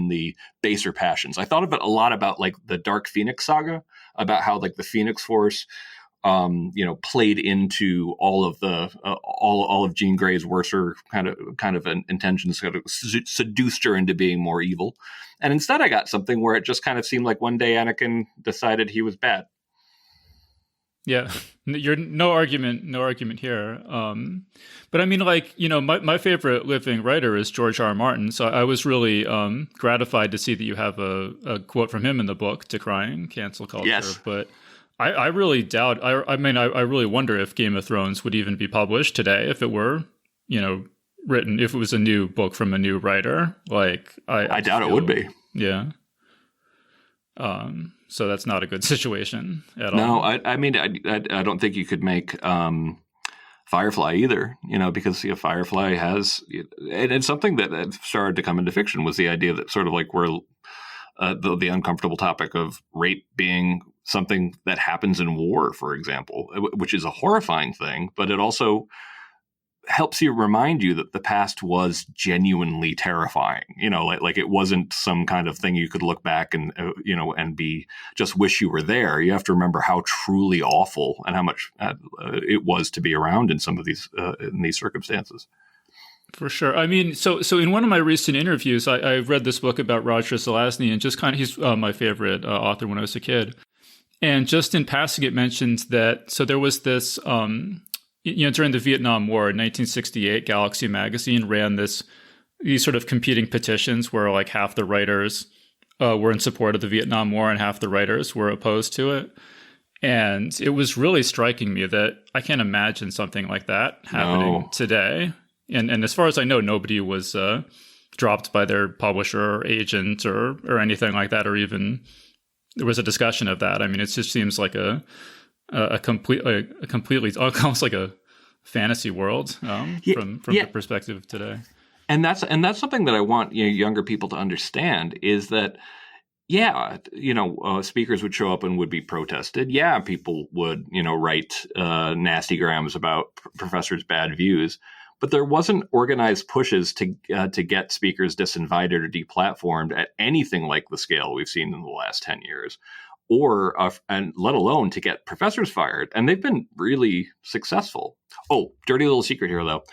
the baser passions. I thought of it a lot about like the Dark Phoenix saga, about how like the Phoenix Force, played into all of the all of Jean Grey's worser kind of intentions, kind of seduced her into being more evil. And instead, I got something where it just kind of seemed like one day Anakin decided he was bad. Yeah, you're no argument here. But I mean, like, my favorite living writer is George R. R. Martin. So I was really gratified to see that you have a quote from him in the book, Decrying Cancel Culture. Yes. But I really doubt, I mean, I really wonder if Game of Thrones would even be published today if it were, written, if it was a new book from a new writer. Like, I doubt it would be. Yeah. So that's not a good situation at all. No, I mean, I don't think you could make Firefly either, because Firefly has, and it's something that started to come into fiction was the idea that sort of like we're the uncomfortable topic of rape being something that happens in war, for example, which is a horrifying thing, but it also helps you remind you that the past was genuinely terrifying, like it wasn't some kind of thing you could look back and, and be just wish you were there. You have to remember how truly awful and how much it was to be around in some of these, in these circumstances. For sure. I mean, so in one of my recent interviews, I read this book about Roger Zelazny, and just kind of, he's my favorite author when I was a kid. And just in passing, it mentions that, so there was this, during the Vietnam War in 1968, Galaxy magazine ran these sort of competing petitions where like half the writers were in support of the Vietnam War and half the writers were opposed to it. And it was really striking me that I can't imagine something like that happening today. And as far as I know, nobody was dropped by their publisher or agent or anything like that, or even there was a discussion of that. I mean, it just seems like a completely almost like a fantasy world from the perspective of today. And that's something that I want younger people to understand is that speakers would show up and would be protested. Yeah, people would write nasty grams about professors' bad views, but there wasn't organized pushes to get speakers disinvited or deplatformed at anything like the scale we've seen in the last 10 years. And let alone to get professors fired. And they've been really successful. Oh, dirty little secret here, though.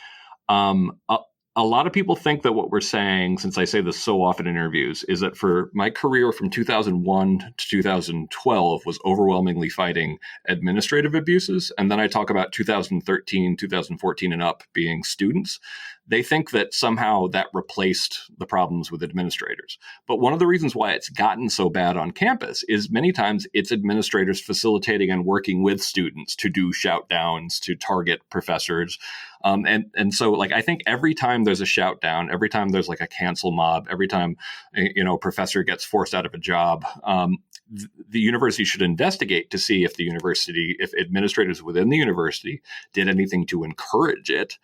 A lot of people think that what we're saying, since I say this so often in interviews, is that for my career from 2001 to 2012 was overwhelmingly fighting administrative abuses. And then I talk about 2013, 2014 and up being students. They think that somehow that replaced the problems with administrators. But one of the reasons why it's gotten so bad on campus is many times it's administrators facilitating and working with students to do shout downs, to target professors. And so like, I think every time there's a shout down, every time there's like a cancel mob, every time, a professor gets forced out of a job, the university should investigate to see if if administrators within the university did anything to encourage it.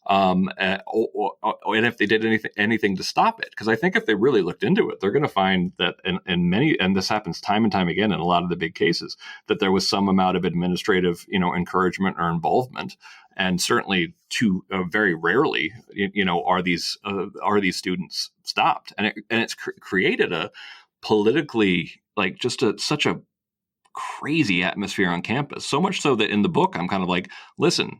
And if they did anything to stop it, because I think if they really looked into it, they're going to find that and this happens time and time again in a lot of the big cases, that there was some amount of administrative, encouragement or involvement, and certainly very rarely, are these students stopped, and it's created a politically like just such a crazy atmosphere on campus, so much so that in the book I'm kind of like, listen.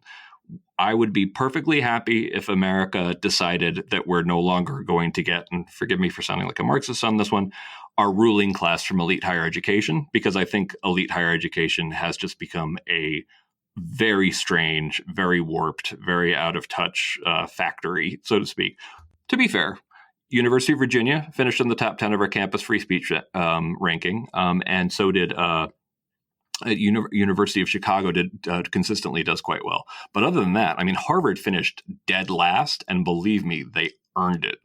I would be perfectly happy if America decided that we're no longer going to get, and forgive me for sounding like a Marxist on this one, our ruling class from elite higher education, because I think elite higher education has just become a very strange, very warped, very out of touch factory, so to speak. To be fair, University of Virginia finished in the top 10 of our campus free speech ranking, and so did University of Chicago consistently does quite well. But other than that, I mean, Harvard finished dead last, and believe me, they earned it.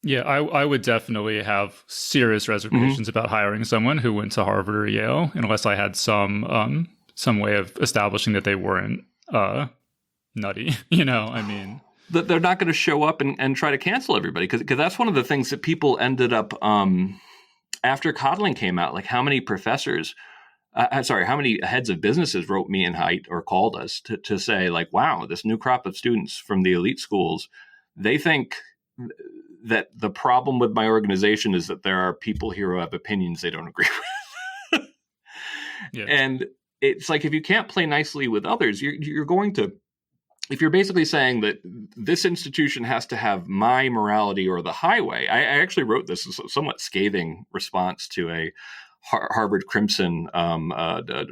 Yeah, I would definitely have serious reservations about hiring someone who went to Harvard or Yale, unless I had some way of establishing that they weren't nutty. I mean, that they're not going to show up and try to cancel everybody, because that's one of the things that people ended up after coddling came out. Like, how many professors? How many heads of businesses wrote me in Height or called us to say, like, wow, this new crop of students from the elite schools, they think that the problem with my organization is that there are people here who have opinions they don't agree with. Yeah. And it's like, if you can't play nicely with others, you're going to, if you're basically saying that this institution has to have my morality or the highway. I actually wrote this as a somewhat scathing response to a Harvard Crimson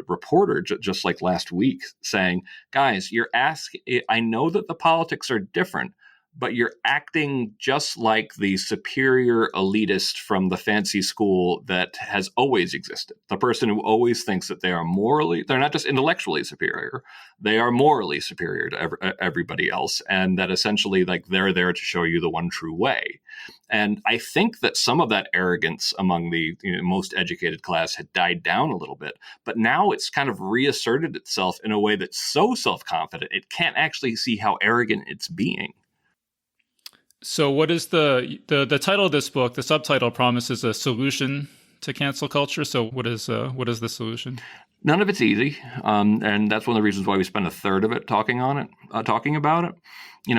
reporter just like last week saying, guys, I know that the politics are different, but you're acting just like the superior elitist from the fancy school that has always existed. The person who always thinks that they're not just intellectually superior, they are morally superior to everybody else. And that essentially like they're there to show you the one true way. And I think that some of that arrogance among the most educated class had died down a little bit, but now it's kind of reasserted itself in a way that's so self-confident, it can't actually see how arrogant it's being. So what is the title of this book? The subtitle promises a solution to cancel culture. So what is the solution? None of it's easy, and that's one of the reasons why we spend a third of it talking about it.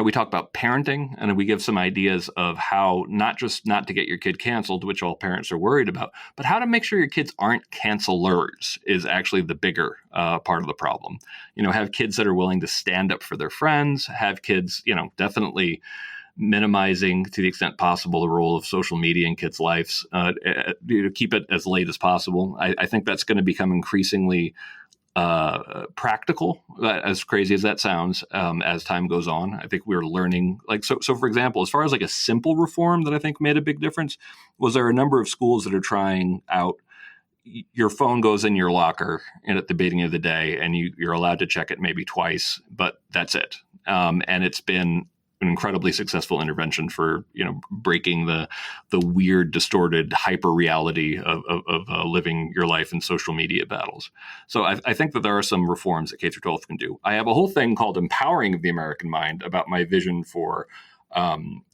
We talk about parenting, and we give some ideas of how not just not to get your kid canceled, which all parents are worried about, but how to make sure your kids aren't cancelers is actually the bigger part of the problem. Have kids that are willing to stand up for their friends, have kids, definitely minimizing to the extent possible the role of social media in kids' lives, keep it as late as possible. I think that's going to become increasingly practical, as crazy as that sounds, as time goes on. I think we're learning, so for example, as far as like a simple reform that I think made a big difference, was there a number of schools that are trying out your phone goes in your locker and at the beginning of the day, and you're allowed to check it maybe twice, but that's it. And it's been an incredibly successful intervention for breaking the weird, distorted hyper reality of living your life in social media battles. So I think that there are some reforms that K through 12 can do. I have a whole thing called Empowering the American Mind about my vision for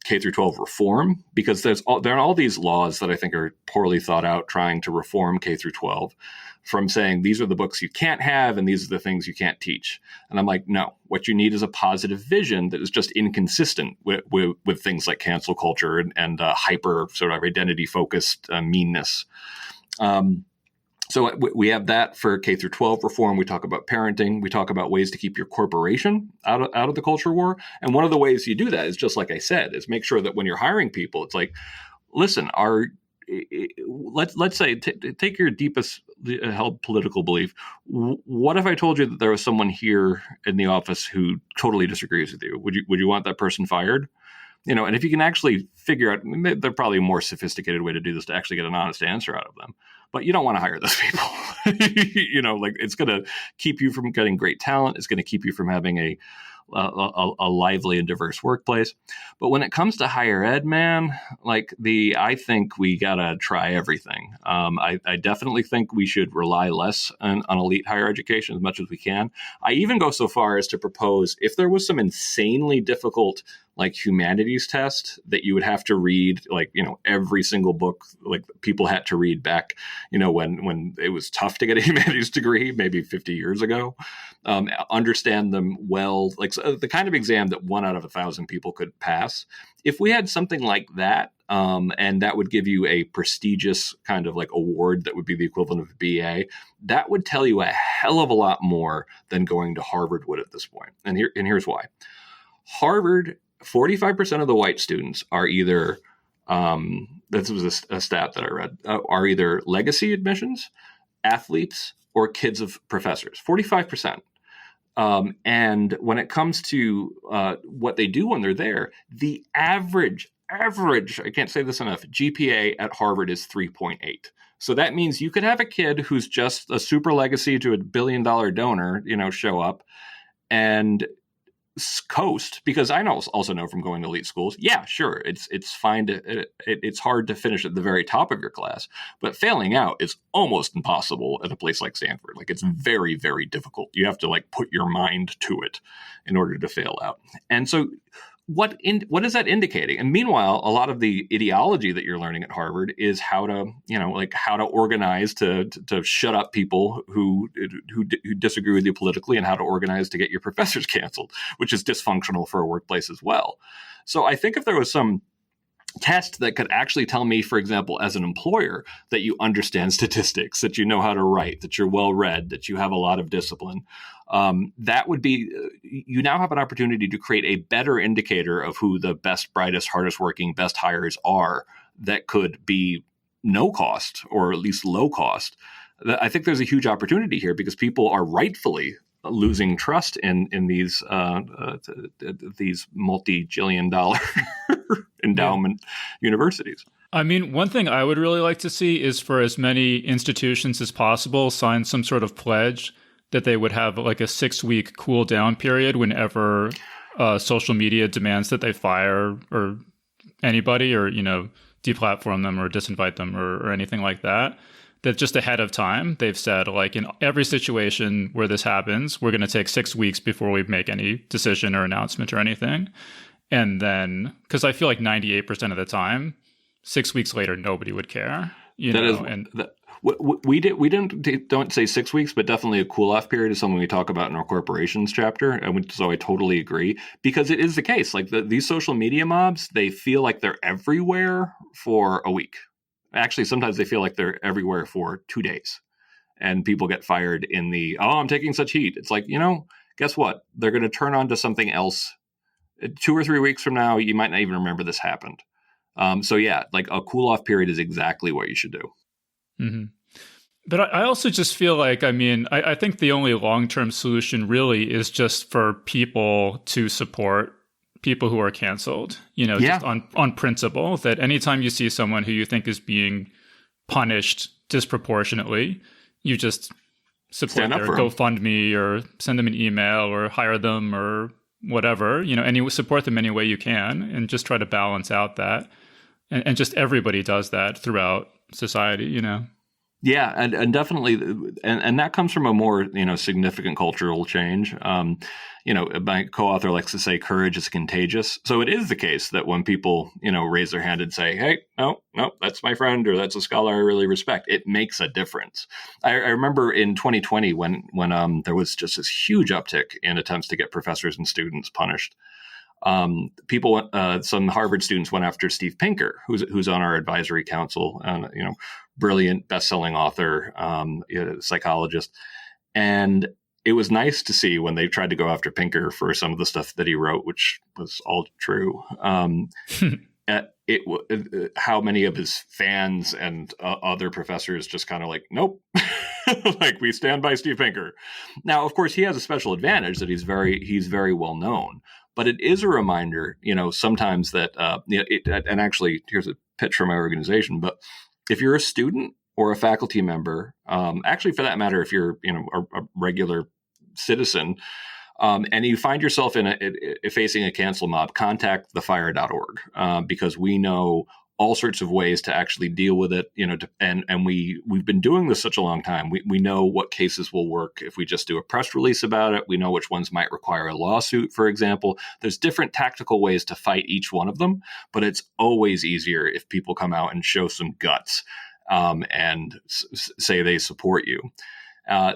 K through 12 reform, because there are all these laws that I think are poorly thought out trying to reform K through 12, from saying these are the books you can't have and these are the things you can't teach. And I'm like, no, what you need is a positive vision that is just inconsistent with things like cancel culture and hyper sort of identity focused meanness. So we have that for K through 12 reform. We talk about parenting. We talk about ways to keep your corporation out of the culture war. And one of the ways you do that is just like I said, is make sure that when you're hiring people, it's like, listen, let's say take your deepest held political belief. What if I told you that there was someone here in the office who totally disagrees with you? Would you want that person fired? And if you can actually figure out, there's probably a more sophisticated way to do this to actually get an honest answer out of them. But you don't want to hire those people. It's going to keep you from getting great talent. It's going to keep you from having a lively and diverse workplace. But when it comes to higher ed, man, I think we got to try everything. I definitely think we should rely less on elite higher education as much as we can. I even go so far as to propose, if there was some insanely difficult humanities test that you would have to read, every single book, people had to read back, when it was tough to get a humanities degree, maybe 50 years ago, understand them well, the kind of exam that 1 out of 1,000 people could pass. If we had something like that, and that would give you a prestigious kind of award that would be the equivalent of a BA, that would tell you a hell of a lot more than going to Harvard would at this point. And here's why. Harvard, 45% of the white students are either, this was a stat that I read, are either legacy admissions, athletes, or kids of professors. 45%. And when it comes to what they do when they're there, the average, I can't say this enough, GPA at Harvard is 3.8. So that means you could have a kid who's just a super legacy to $1 billion donor, show up and coast, because I also know from going to elite schools, yeah, sure, it's fine it's hard to finish at the very top of your class, but failing out is almost impossible at a place like Stanford. It's very, very difficult. You have to put your mind to it in order to fail out. And so what is that indicating? And meanwhile, a lot of the ideology that you're learning at Harvard is how to organize to shut up people who disagree with you politically, and how to organize to get your professors canceled, which is dysfunctional for a workplace as well. So I think if there was some test that could actually tell me, for example, as an employer, that you understand statistics, that you know how to write, that you're well read, that you have a lot of discipline, that would be, you now have an opportunity to create a better indicator of who the best, brightest, hardest working, best hires are that could be no cost or at least low cost. I think there's a huge opportunity here because people are rightfully losing trust in these multi-jillion-dollar endowment universities. I mean, one thing I would really like to see is for as many institutions as possible sign some sort of pledge that they would have like a 6-week cool down period whenever social media demands that they fire or anybody or, deplatform them or disinvite them or anything like that. That just ahead of time, they've said, like, in every situation where this happens, we're going to take 6 weeks before we make any decision or announcement or anything. And then, because I feel like 98% of the time, 6 weeks later, nobody would care. We don't say 6 weeks, but definitely a cool off period is something we talk about in our corporations chapter. And so I totally agree, because it is the case. Like these social media mobs, they feel like they're everywhere for a week. Actually, sometimes they feel like they're everywhere for 2 days, and people get fired in I'm taking such heat. It's like, guess what? They're going to turn on to something else 2 or 3 weeks from now. You might not even remember this happened. So yeah, like a cool off period is exactly what you should do. Mm-hmm. But I also just feel like, I think the only long-term solution really is just for people to support people who are canceled, just on principle, that anytime you see someone who you think is being punished disproportionately, you just support their GoFundMe or send them an email or hire them or whatever, and support them any way you can, and just try to balance out that. And just everybody does that throughout society, Yeah, and definitely, and that comes from a more significant cultural change. My co-author likes to say courage is contagious. So it is the case that when people raise their hand and say, "Hey, no, that's my friend," or "That's a scholar I really respect," it makes a difference. I remember in 2020 when there was just this huge uptick in attempts to get professors and students punished. Some Harvard students went after Steve Pinker, who's on our advisory council, brilliant best-selling author, psychologist. And it was nice to see when they tried to go after Pinker for some of the stuff that he wrote, which was all true. How many of his fans and other professors just kind of like, nope, like we stand by Steve Pinker. Now, of course, he has a special advantage that he's very well known. But it is a reminder, sometimes that, and actually, here's a pitch for my organization. But if you're a student or a faculty member, actually, for that matter, if you're, a regular citizen, and you find yourself facing a cancel mob, contact thefire.org, because we know all sorts of ways to actually deal with it, and we've been doing this such a long time. We know what cases will work if we just do a press release about it. We know which ones might require a lawsuit, for example. There's different tactical ways to fight each one of them, but it's always easier if people come out and show some guts and say they support you.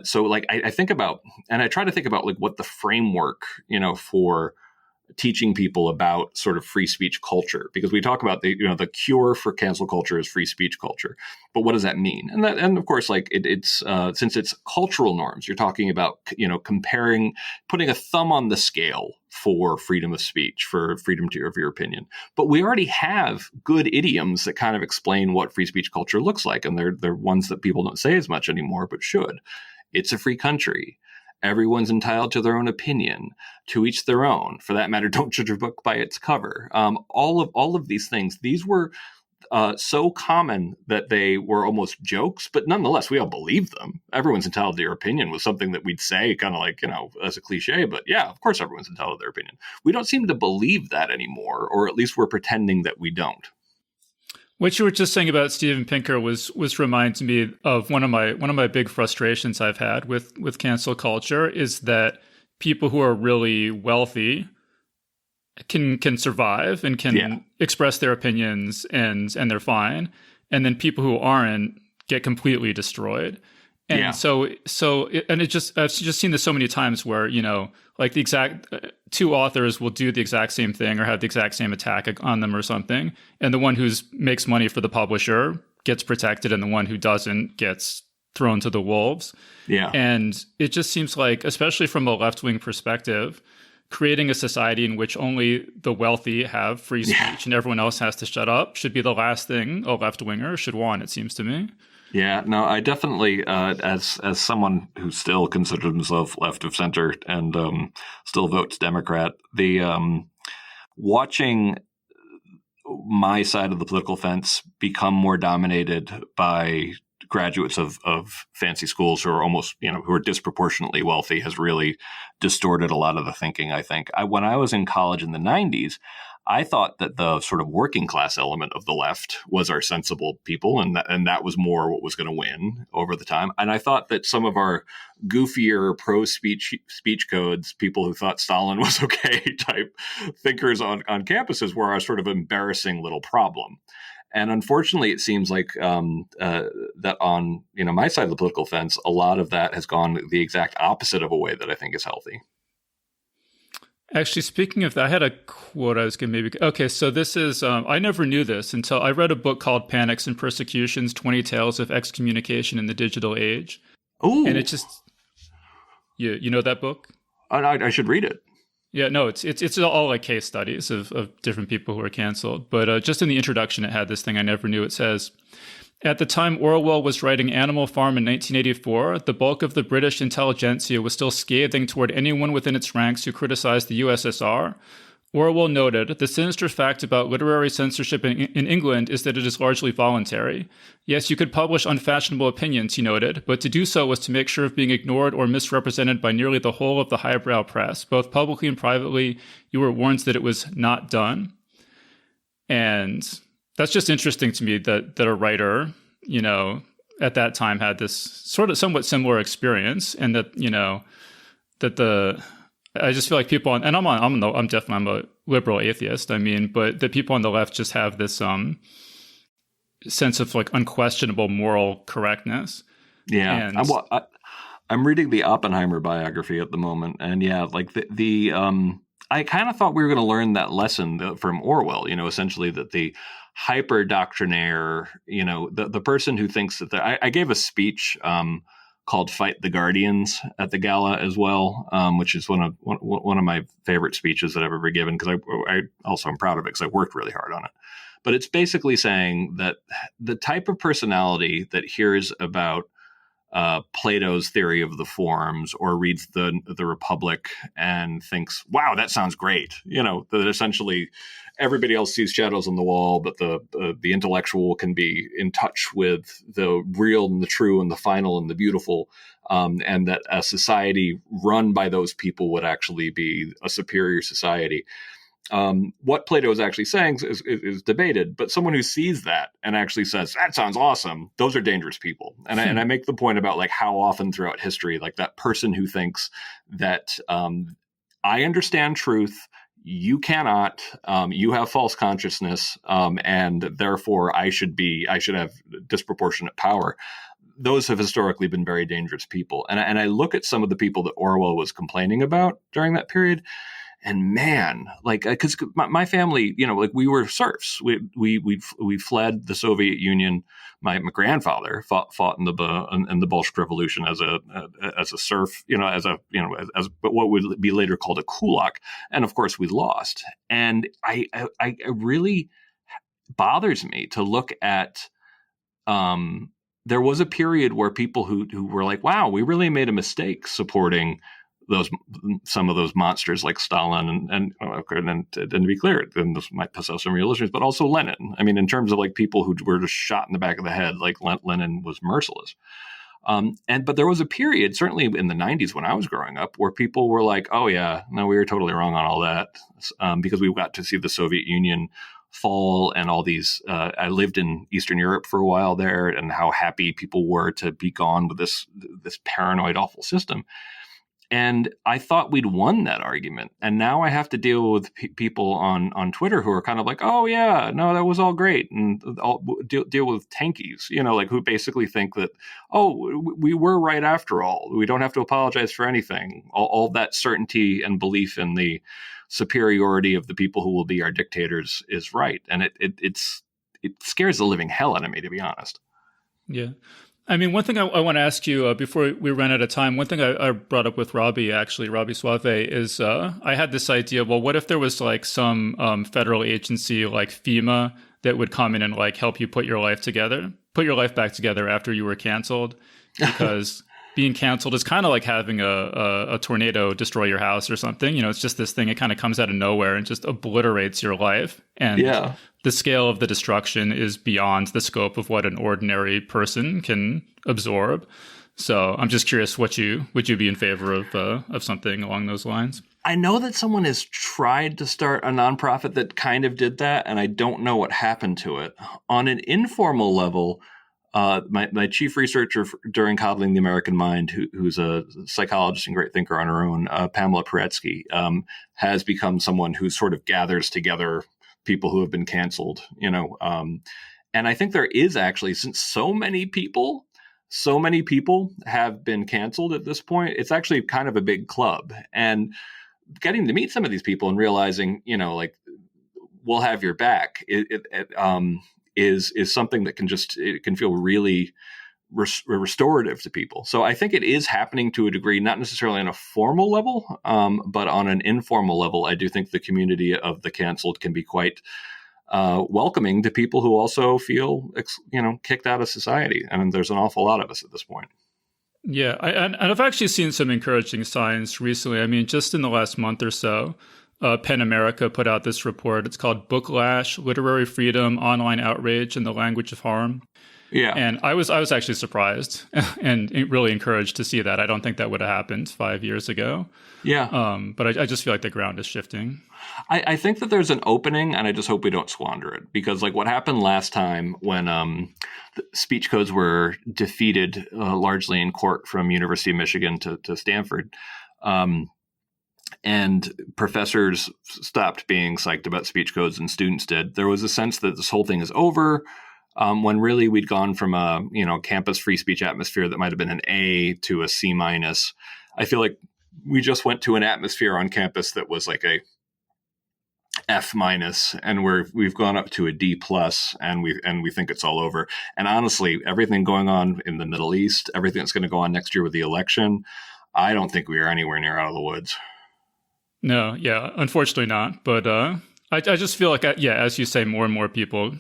So like I think about, and I try to think about like what the framework, for teaching people about sort of free speech culture, because we talk about the cure for cancel culture is free speech culture, but what does that mean? And of course, like it's since it's cultural norms, you're talking about comparing, putting a thumb on the scale for freedom of speech, for freedom of your opinion. But we already have good idioms that kind of explain what free speech culture looks like, and they're ones that people don't say as much anymore, but should. It's a free country. Everyone's entitled to their own opinion. To each their own. For that matter, don't judge a book by its cover. All of these things, these were so common that they were almost jokes, but nonetheless, we all believed them. Everyone's entitled to their opinion was something that we'd say kind of like, as a cliche, but yeah, of course, everyone's entitled to their opinion. We don't seem to believe that anymore, or at least we're pretending that we don't. What you were just saying about Steven Pinker was reminding me of one of my big frustrations I've had with cancel culture is that people who are really wealthy can survive and can express their opinions and they're fine, and then people who aren't get completely destroyed. And I've just seen this so many times where, like the exact two authors will do the exact same thing or have the exact same attack on them or something. And the one who makes money for the publisher gets protected and the one who doesn't gets thrown to the wolves. Yeah. And it just seems like, especially from a left-wing perspective, creating a society in which only the wealthy have free speech and everyone else has to shut up should be the last thing a left-winger should want, it seems to me. Yeah, no, I definitely, as someone who still considers himself left of center and still votes Democrat, the watching my side of the political fence become more dominated by graduates of fancy schools who are almost, who are disproportionately wealthy has really distorted a lot of the thinking, I think. When I was in college in the 90s, I thought that the sort of working class element of the left was our sensible people, and that was more what was going to win over the time. And I thought that some of our goofier pro-speech codes, people who thought Stalin was okay type thinkers on campuses, were a sort of embarrassing little problem. And unfortunately, it seems like that on my side of the political fence, a lot of that has gone the exact opposite of a way that I think is healthy. Actually, speaking of that, I had a quote I was going to maybe... Okay, so this is... I never knew this until I read a book called Panics and Persecutions, 20 Tales of Excommunication in the Digital Age. Oh. And it just... You know that book? I should read it. Yeah, no, it's all like case studies of different people who were canceled. But just in the introduction, it had this thing I never knew. It says... At the time Orwell was writing Animal Farm in 1984, the bulk of the British intelligentsia was still scathing toward anyone within its ranks who criticized the USSR. Orwell noted, the sinister fact about literary censorship in England is that it is largely voluntary. Yes, you could publish unfashionable opinions, he noted, but to do so was to make sure of being ignored or misrepresented by nearly the whole of the highbrow press. Both publicly and privately, you were warned that it was not done. And... that's just interesting to me that a writer, at that time had this sort of somewhat similar experience, and that I just feel like people on, and I'm a liberal atheist. But the people on the left just have this sense of like unquestionable moral correctness. Yeah, and, I'm reading the Oppenheimer biography at the moment, and yeah, like the I kind of thought we were going to learn that lesson from Orwell. Essentially that the hyper doctrinaire, the person who thinks that I gave a speech called "Fight the Guardians" at the gala as well, which is one of my favorite speeches that I've ever given, because I also am proud of it because I worked really hard on it. But it's basically saying that the type of personality that hears about Plato's theory of the forms or reads the Republic and thinks, wow, that sounds great. That essentially everybody else sees shadows on the wall, but the intellectual can be in touch with the real and the true and the final and the beautiful. And that a society run by those people would actually be a superior society. What Plato is actually saying is debated, but someone who sees that and actually says, that sounds awesome, those are dangerous people. And I make the point about like how often throughout history, like that person who thinks that I understand truth, you cannot, you have false consciousness, and therefore I should have disproportionate power. Those have historically been very dangerous people. And I look at some of the people that Orwell was complaining about during that period. And man, like, because my family, like we were serfs. We fled the Soviet Union. My grandfather fought in the Bolshevik Revolution as a serf, as what would be later called a kulak. And of course, we lost. And I really bothers me to look at. There was a period where people who were like, wow, we really made a mistake supporting some of those monsters like Stalin and to be clear, then this might piss off some of your listeners, but also Lenin. I mean, in terms of like people who were just shot in the back of the head, like Lenin was merciless. But there was a period, certainly in the 90s when I was growing up, where people were like, oh yeah, no, we were totally wrong on all that, because we got to see the Soviet Union fall and all these, I lived in Eastern Europe for a while there, and how happy people were to be gone with this paranoid, awful system. And I thought we'd won that argument. And now I have to deal with people on Twitter who are kind of like, oh, yeah, no, that was all great. And deal with tankies, like who basically think that, oh, we were right after all. We don't have to apologize for anything. All that certainty and belief in the superiority of the people who will be our dictators is right. And it scares the living hell out of me, to be honest. Yeah. I mean, one thing I want to ask you before we run out of time, one thing I brought up with Robbie Suave, is I had this idea, well, what if there was like some federal agency like FEMA that would come in and like help you put your life back together after you were canceled? Because being canceled is kind of like having a tornado destroy your house or something. You know, it's just this thing, it kind of comes out of nowhere and just obliterates your life. And the scale of the destruction is beyond the scope of what an ordinary person can absorb. So I'm just curious, would you be in favor of something along those lines? I know that someone has tried to start a nonprofit that kind of did that, and I don't know what happened to it. On an informal level, my chief researcher during Coddling the American Mind, who's a psychologist and great thinker on her own, Pamela Paretsky, has become someone who sort of gathers together people who have been canceled, and I think there is actually, since so many people have been canceled at this point, it's actually kind of a big club. And getting to meet some of these people and realizing, like, we'll have your back, is something that can feel really restorative to people. So I think it is happening to a degree, not necessarily on a formal level, but on an informal level. I do think the community of the canceled can be quite welcoming to people who also feel, kicked out of society. I mean, there's an awful lot of us at this point. Yeah, and I've actually seen some encouraging signs recently. I mean, just in the last month or so, PEN America put out this report. It's called Booklash: Literary Freedom, Online Outrage, and the Language of Harm. Yeah, and I was actually surprised and really encouraged to see that. I don't think that would have happened 5 years ago. Yeah, but I just feel like the ground is shifting. I think that there's an opening, and I just hope we don't squander it, because like what happened last time when the speech codes were defeated largely in court from University of Michigan to Stanford. And professors stopped being psyched about speech codes and students did. There was a sense that this whole thing is over, when really we'd gone from a campus free speech atmosphere that might have been an A to a C-. I feel like we just went to an atmosphere on campus that was like a F-, and we've gone up to a D+, and we think it's all over. And honestly, everything going on in the Middle East, everything that's going to go on next year with the election, I don't think we are anywhere near out of the woods. No, yeah, unfortunately not. But I just feel like, as you say, more and more people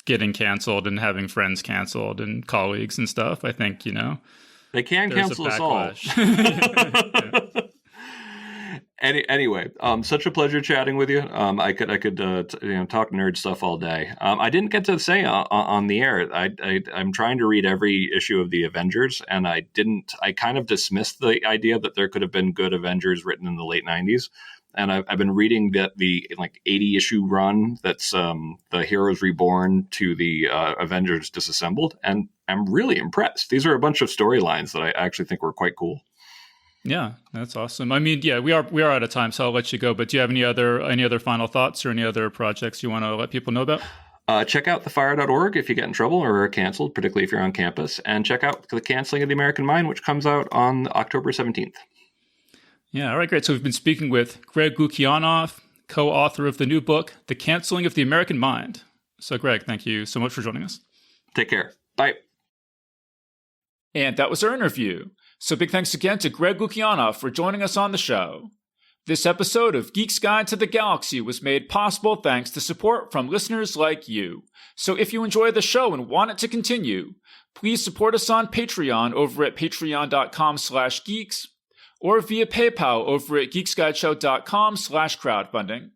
getting canceled and having friends canceled and colleagues and stuff. I think, they can cancel us all. Anyway, such a pleasure chatting with you. I could talk nerd stuff all day. I didn't get to say on the air. I'm trying to read every issue of the Avengers, and I kind of dismissed the idea that there could have been good Avengers written in the late 90s. And I've been reading the 80 issue run that's the Heroes Reborn to the Avengers Disassembled, and I'm really impressed. These are a bunch of storylines that I actually think were quite cool. Yeah, that's awesome. I mean, yeah, we are out of time, so I'll let you go. But do you have any other final thoughts or any other projects you want to let people know about? Check out thefire.org if you get in trouble or are canceled, particularly if you're on campus. And check out The Canceling of the American Mind, which comes out on October 17th. Yeah, all right, great. So we've been speaking with Greg Lukianoff, co-author of the new book, The Canceling of the American Mind. So Greg, thank you so much for joining us. Take care. Bye. And that was our interview. So big thanks again to Greg Lukianoff for joining us on the show. This episode of Geek's Guide to the Galaxy was made possible thanks to support from listeners like you. So if you enjoy the show and want it to continue, please support us on Patreon over at patreon.com/geeks or via PayPal over at geeksguideshow.com/crowdfunding.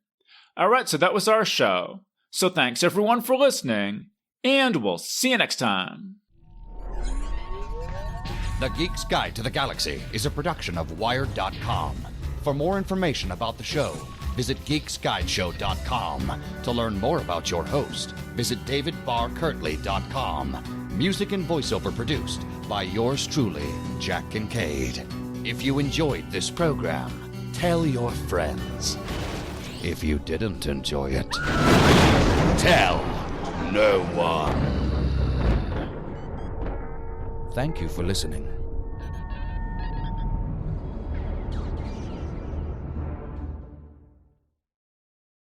All right, so that was our show. So thanks everyone for listening, and we'll see you next time. The Geek's Guide to the Galaxy is a production of Wired.com. For more information about the show, visit geeksguideshow.com. To learn more about your host, visit davidbarrkirtley.com. Music and voiceover produced by yours truly, Jack Kincaid. If you enjoyed this program, tell your friends. If you didn't enjoy it, tell no one. Thank you for listening.